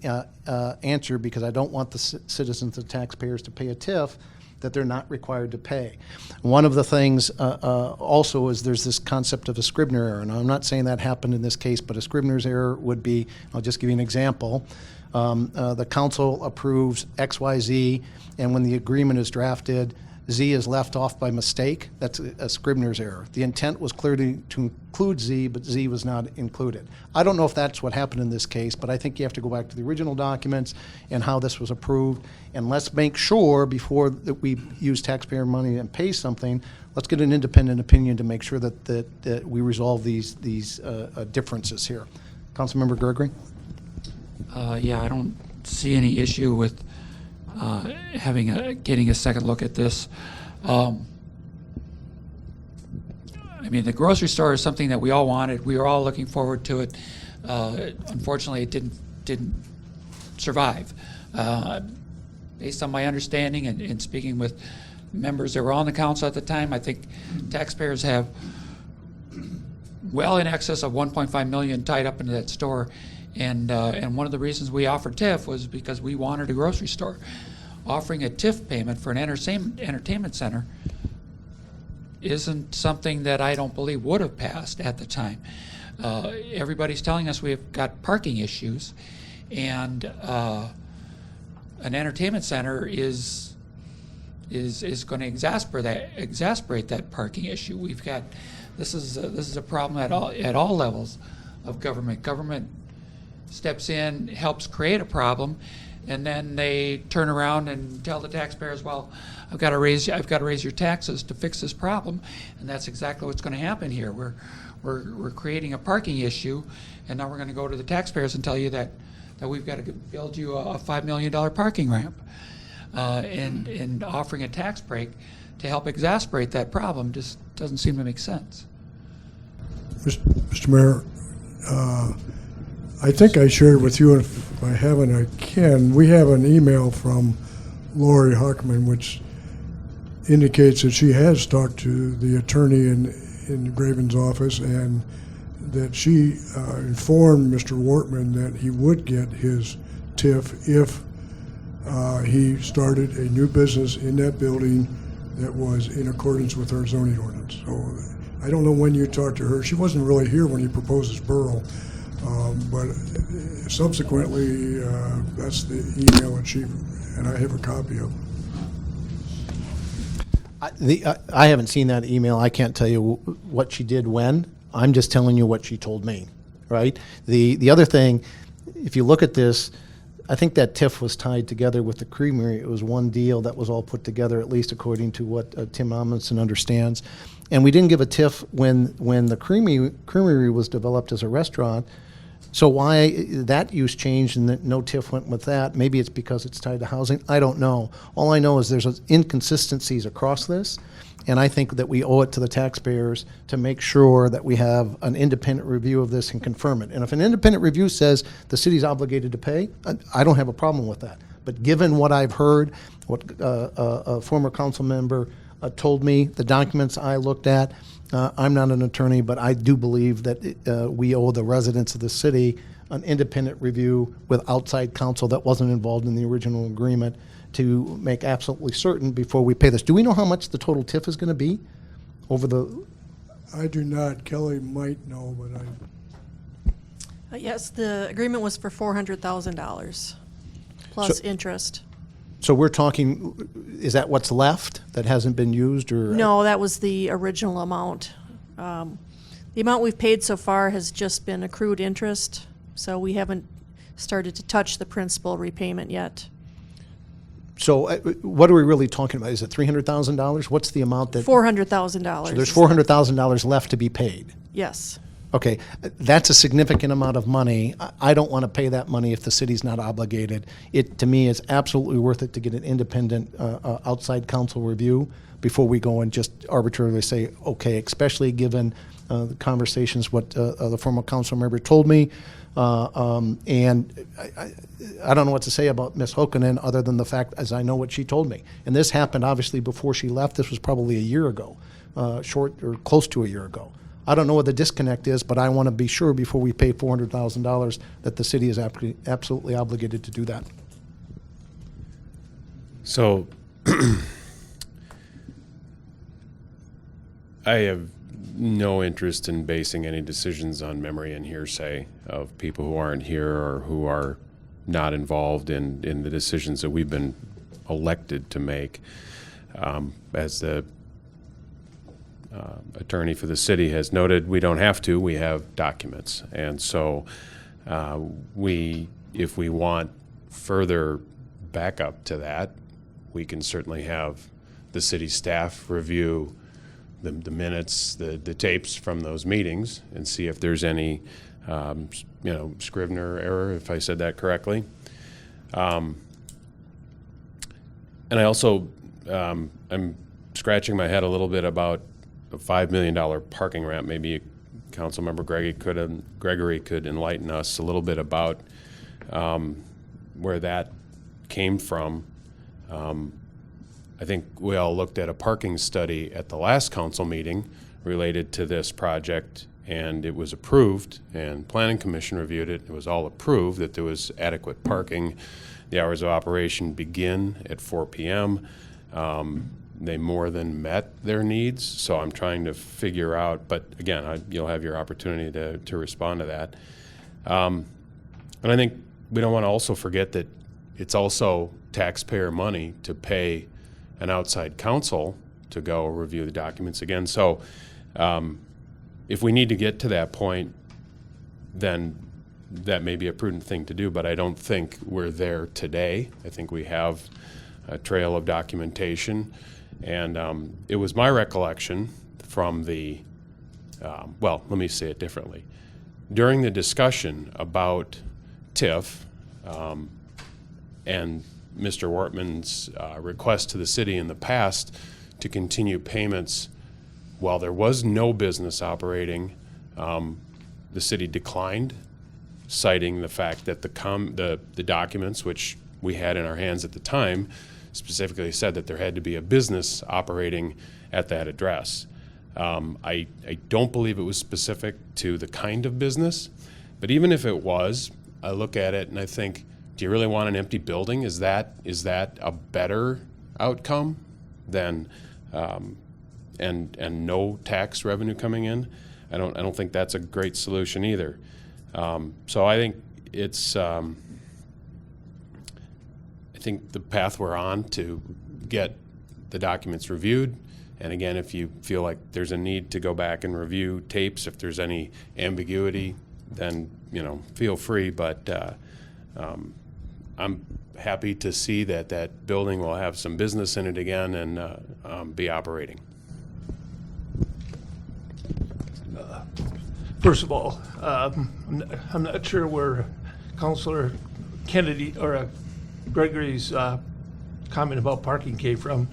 answer, because I don't want the citizens, the taxpayers, to pay a TIF that they're not required to pay. One of the things also is there's this concept of a Scribner error. Now, I'm not saying that happened in this case, but a Scribner's error would be, I'll just give you an example. The council approves XYZ, and when the agreement is drafted, Z is left off by mistake. That's a Scribner's error. The intent was clearly to include Z, but Z was not included. I don't know if that's what happened in this case, but I think you have to go back to the original documents and how this was approved. And let's make sure before that we use taxpayer money and pay something, let's get an independent opinion to make sure that we resolve these differences here. Councilmember Gregory? Yeah, I don't see any issue with getting a second look at this. I mean, the grocery store is something that we all wanted. We were all looking forward to it. Unfortunately, it didn't survive. Based on my understanding and speaking with members that were on the council at the time, I think taxpayers have well in excess of $1.5 million tied up into that store. And one of the reasons we offered TIF was because we wanted a grocery store. Offering a TIF payment for an entertainment center isn't something that I don't believe would have passed at the time. Everybody's telling us we've got parking issues, and an entertainment center is going to exasperate that parking issue. We've got this is a problem at all levels of government. Government steps in, helps create a problem, and then they turn around and tell the taxpayers, well, I've got to raise your taxes to fix this problem, and that's exactly what's going to happen here. We're creating a parking issue, and now we're going to go to the taxpayers and tell you that we've got to build you a $5 million parking ramp, and offering a tax break to help exasperate that problem just doesn't seem to make sense. Mr. Mayor, I think I shared with you, and if I haven't, I can. We have an email from Lori Hockman which indicates that she has talked to the attorney in Graven's office, and that she informed Mr. Wortman that he would get his TIF if he started a new business in that building that was in accordance with our zoning ordinance. So I don't know when you talked to her. She wasn't really here when he proposed his borough. But subsequently, that's the email that and I have a copy of. I haven't seen that email. I can't tell you what she did when. I'm just telling you what she told me, right? The other thing, if you look at this, I think that TIF was tied together with the creamery. It was one deal that was all put together, at least according to what Tim Amundsen understands. And we didn't give a TIF when the creamery was developed as a restaurant. So why that use changed and that no TIF went with that? Maybe it's because it's tied to housing. I don't know. All I know is there's inconsistencies across this, and I think that we owe it to the taxpayers to make sure that we have an independent review of this and confirm it. And if an independent review says the city's obligated to pay, I don't have a problem with that. But given what I've heard, what a former council member told me, the documents I looked at, I'm not an attorney, but I do believe that we owe the residents of the city an independent review with outside counsel that wasn't involved in the original agreement to make absolutely certain before we pay this. Do we know how much the total TIF is going to be over the? I do not. Kelly might know, but I. Yes, the agreement was for $400,000 plus interest. So we're talking, is that what's left that hasn't been used, or? No, that was the original amount. The amount we've paid so far has just been accrued interest, so we haven't started to touch the principal repayment yet. So what are we really talking about? Is it $300,000? What's the amount that? $400,000. So there's $400,000 left to be paid. Yes. Okay, that's a significant amount of money. I don't want to pay that money if the city's not obligated. It, to me, is absolutely worth it to get an independent outside counsel review before we go and just arbitrarily say, okay, especially given the conversations, what the former council member told me. And I don't know what to say about Ms. Hokanen other than the fact, as I know what she told me. And this happened obviously before she left. This was probably a year ago, short or close to a year ago. I don't know what the disconnect is, but I want to be sure before we pay $400,000 that the city is absolutely obligated to do that. So I have no interest in basing any decisions on memory and hearsay of people who aren't here or who are not involved in the decisions that we've been elected to make. As the attorney for the city has noted, we don't have to. We have documents. And so if we want further backup to that, we can certainly have the city staff review the minutes, the tapes from those meetings and see if there's any, Scrivener error, if I said that correctly. And I also, I'm scratching my head a little bit about a $5 million parking ramp. Maybe Councilmember Gregory could enlighten us a little bit about where that came from. I think we all looked at a parking study at the last council meeting related to this project, and it was approved, and Planning Commission reviewed it. It was all approved that there was adequate parking. The hours of operation begin at 4 p.m. They more than met their needs, so I'm trying to figure out, but again, you'll have your opportunity to respond to that. And I think we don't want to also forget that it's also taxpayer money to pay an outside counsel to go review the documents again. So if we need to get to that point, then that may be a prudent thing to do, but I don't think we're there today. I think we have a trail of documentation. And it was my recollection from the, well, let me say it differently. During the discussion about TIF and Mr. Wortman's request to the city in the past to continue payments while there was no business operating, the city declined, citing the fact that the documents, which we had in our hands at the time, specifically said that there had to be a business operating at that address. I don't believe it was specific to the kind of business, but even if it was, I look at it and I think, do you really want an empty building? Is that a better outcome than and no tax revenue coming in? I don't think that's a great solution either. So I think it's I think the path we're on to get the documents reviewed. And again, if you feel like there's a need to go back and review tapes, if there's any ambiguity, then feel free. But I'm happy to see that that building will have some business in it again and be operating. First of all, I'm not sure where Councilor Kennedy or Gregory's comment about parking came from.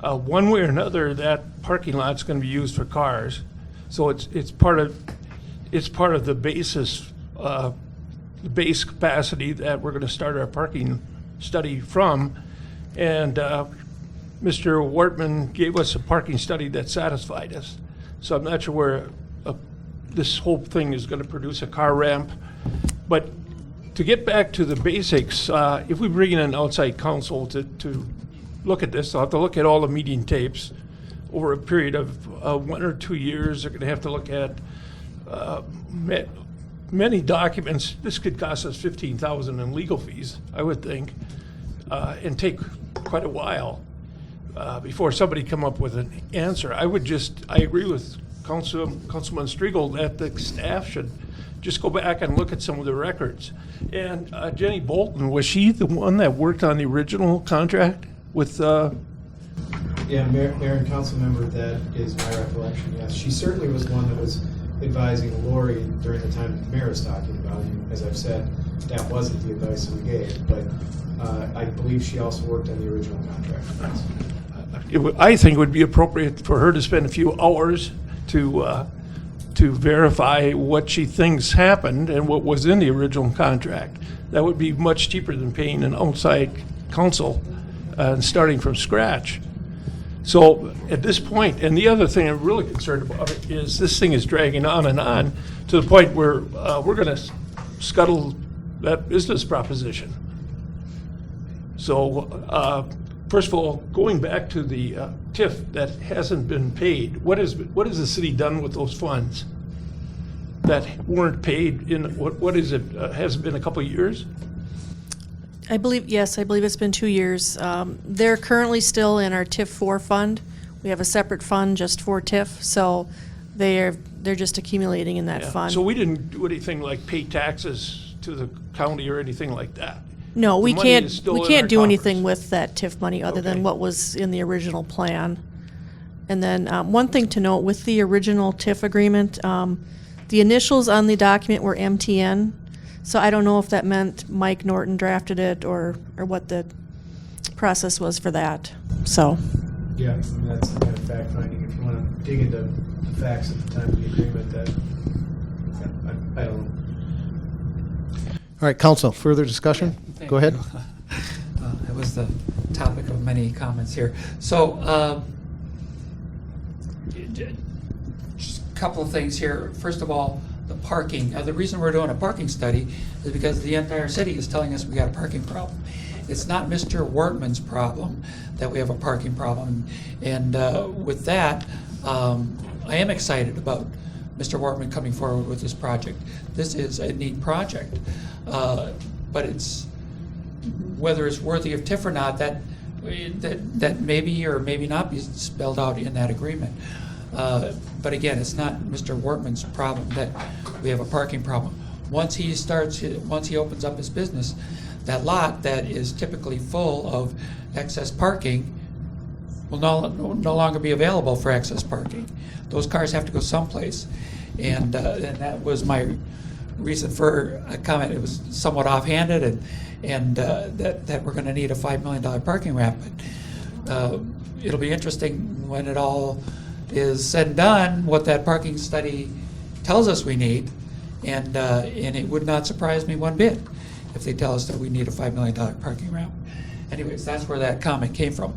One way or another, that parking lot's going to be used for cars, so it's part of the basis, the base capacity that we're going to start our parking study from, and Mr. Wortman gave us a parking study that satisfied us. So I'm not sure where this whole thing is going to produce a car ramp. But to get back to the basics, if we bring in an outside counsel to look at this, they'll have to look at all the meeting tapes over a period of 1 or 2 years. They're going to have to look at many documents. This could cost us $15,000 in legal fees, I would think, and take quite a while before somebody come up with an answer. I agree with Councilman Striegel that the staff should just go back and look at some of the records. And Jenny Bolton, was she the one that worked on the original contract with? Yeah, Mayor and council member, that is my recollection, yes. She certainly was one that was advising Lori during the time the mayor was talking about. And as I've said, that wasn't the advice we gave, but I believe she also worked on the original contract. I think it would be appropriate for her to spend a few hours to verify what she thinks happened and what was in the original contract. That would be much cheaper than paying an outside counsel and starting from scratch. So at this point, and the other thing I'm really concerned about is this thing is dragging on to the point where we're going to scuttle that business proposition. So first of all, going back to the TIF that hasn't been paid, what has the city done with those funds that weren't paid in, what is it, has it been a couple of years? I believe it's been 2 years. They're currently still in our TIF 4 fund. We have a separate fund just for TIF, so they're just accumulating in that Yeah. fund. So we didn't do anything like pay taxes to the county or anything like that? No, we The money can't, is still we in can't our do coffers. anything with that TIF money other than Okay. what was in the original plan. And then one thing to note, with the original TIF agreement, the initials on the document were MTN. So I don't know if that meant Mike Norton drafted it or what the process was for that. So, Yeah, I mean, that's the kind of fact finding. If you want to dig into the facts at the time of the agreement, that I don't know. All right, council, further discussion? Thank Go ahead. you. That was the topic of many comments here. So, just a couple of things here. First of all, the parking. The reason we're doing a parking study is because the entire city is telling us we got a parking problem. It's not Mr. Wortman's problem that we have a parking problem. And with that, I am excited about Mr. Wortman coming forward with this project. This is a neat project, but it's whether it's worthy of TIF or not, that maybe or maybe not be spelled out in that agreement. But again, it's not Mr. Wortman's problem that we have a parking problem. Once he opens up his business, that lot that is typically full of excess parking will no longer be available for excess parking. Those cars have to go someplace. And that was my reason for a comment. It was somewhat offhanded, and that we're going to need a $5 million parking ramp. But it'll be interesting when it all is said and done, what that parking study tells us we need, and it would not surprise me one bit if they tell us that we need a $5 million parking ramp. Anyways, that's where that comment came from.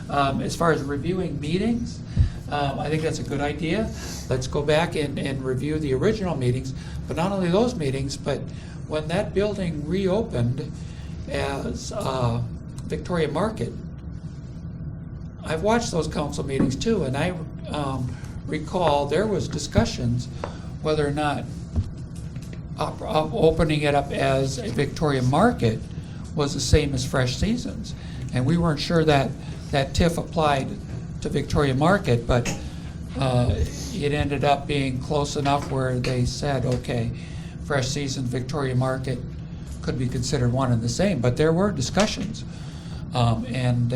As far as reviewing meetings, I think that's a good idea. Let's go back and review the original meetings, but not only those meetings, but when that building reopened as Victoria Market, I've watched those council meetings too, and I recall there was discussions whether or not opening it up as a Victoria Market was the same as Fresh Seasons. And we weren't sure that TIF applied to Victoria Market, but it ended up being close enough where they said, okay, Fresh Seasons, Victoria Market could be considered one and the same. But there were discussions. And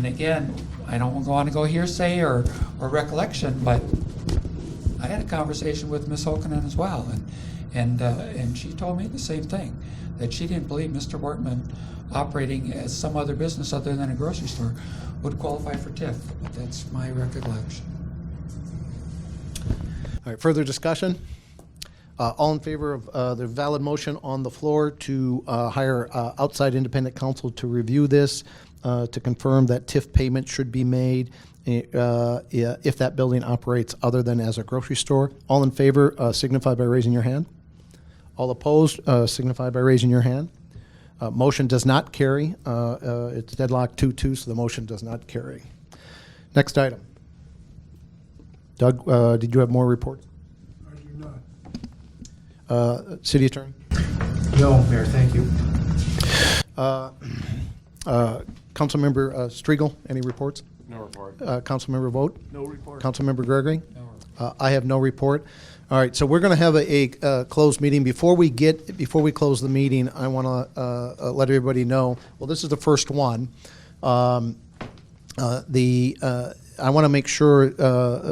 again, I don't want to go hearsay or recollection, but I had a conversation with Ms. Hokanen as well, and she told me the same thing, that she didn't believe Mr. Wortman operating as some other business other than a grocery store would qualify for TIF. That's my recollection. All right, further discussion? All in favor of the valid motion on the floor to hire outside independent counsel to review this to confirm that TIF payment should be made if that building operates other than as a grocery store. All in favor signify by raising your hand. All opposed signify by raising your hand. Motion does not carry. It's deadlocked 2-2, so the motion does not carry. Next item. Doug, did you have more reports? I do not. City Attorney? No, Mayor, thank you. Councilmember Striegel, any reports? No report. Councilmember Vogt? No report. Councilmember Gregory? I have no report. All right, so we're going to have a closed meeting. Before we close the meeting, I want to let everybody know. Well, this is the first one. I want to make sure,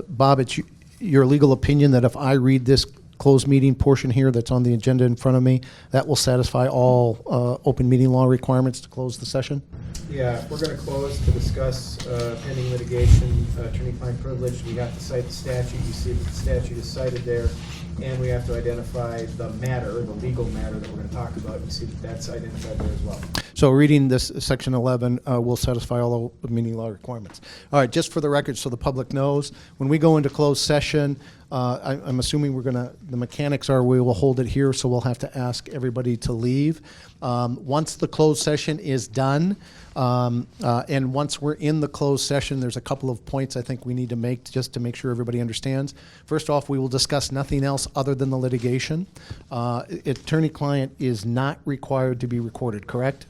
Bob, it's your legal opinion that if I read this closed meeting portion here that's on the agenda in front of me, that will satisfy all open meeting law requirements to close the session? Yeah, we're going to close to discuss pending litigation, attorney-client privilege. We have to cite the statute. You see that the statute is cited there. And we have to identify the matter, the legal matter that we're going to talk about. You see that that's identified there as well. So reading this section 11 will satisfy all open meeting law requirements. All right, just for the record, so the public knows, when we go into closed session, I'm assuming the mechanics are we will hold it here, so we'll have to ask everybody to leave. Once the closed session is done, and once we're in the closed session, there's a couple of points I think we need to make just to make sure everybody understands. First off, we will discuss nothing else other than the litigation. Attorney-client is not required to be recorded, correct?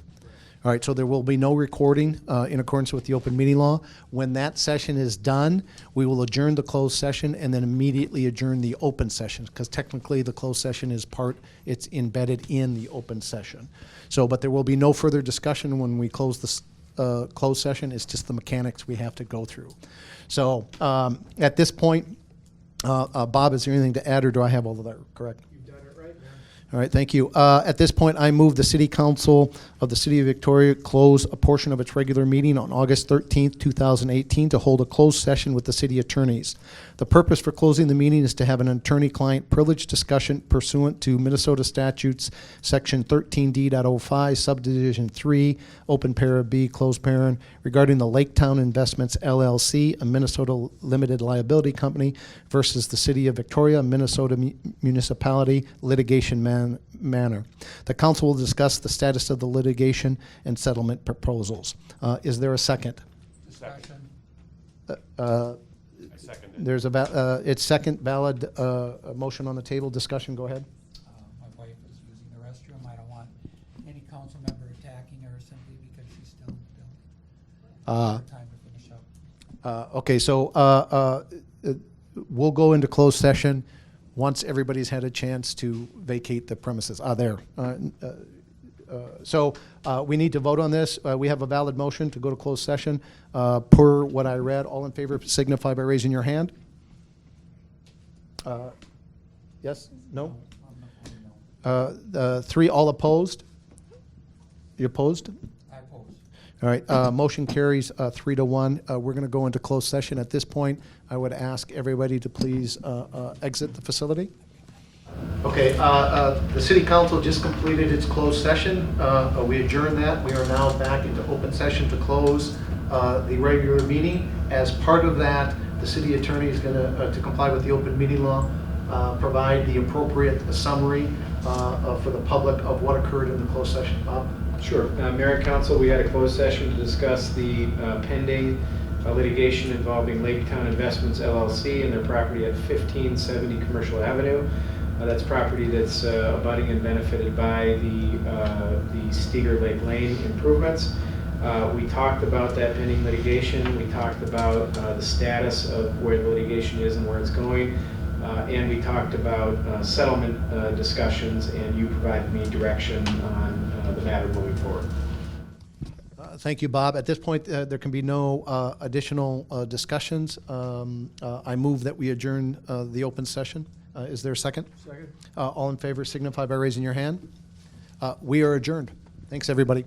All right, so there will be no recording in accordance with the open meeting law. When that session is done, we will adjourn the closed session and then immediately adjourn the open session, because technically the closed session is it's embedded in the open session. So, but there will be no further discussion when we close this closed session. It's just the mechanics we have to go through. So at this point, Bob, is there anything to add, or do I have all of that correct? All right, thank you. At this point, I move the City Council of the City of Victoria close a portion of its regular meeting on August 13th, 2018 to hold a closed session with the city attorneys. The purpose for closing the meeting is to have an attorney-client privilege discussion pursuant to Minnesota statutes section 13D.05, subdivision 3, open para B, closed parent, regarding the Laketown Investments LLC, a Minnesota limited liability company, versus the City of Victoria, Minnesota municipality litigation manner. The council will discuss the status of the litigation and settlement proposals. Is there a second? Second. I second it. There's it's second valid motion on the table. Discussion, go ahead. My wife is using the restroom. I don't want any council member attacking her simply because she's still in the building. Time to finish up. Okay, so we'll go into closed session once everybody's had a chance to vacate the premises. So we need to vote on this. We have a valid motion to go to closed session. Per what I read, all in favor signify by raising your hand. Yes? No? 3, all opposed? You opposed? I oppose. All right, motion carries 3-1. We're going to go into closed session. At this point, I would ask everybody to please exit the facility. Okay, the City Council just completed its closed session. We adjourned that. We are now back into open session to close the regular meeting. As part of that, the City Attorney is going to comply with the open meeting law, provide the appropriate summary for the public of what occurred in the closed session. Bob? Sure. Mayor and Council, we had a closed session to discuss the pending litigation involving Laketown Investments LLC and their property at 1570 Commercial Avenue. That's property that's abutting and benefited by the Steger Lake Lane improvements. We talked about that pending litigation. We talked about the status of where the litigation is and where it's going. And we talked about settlement discussions, and you provided me direction on the matter moving forward. Thank you, Bob. At this point, there can be no additional discussions. I move that we adjourn the open session. Is there a second? Second. All in favor signify by raising your hand. We are adjourned. Thanks, everybody.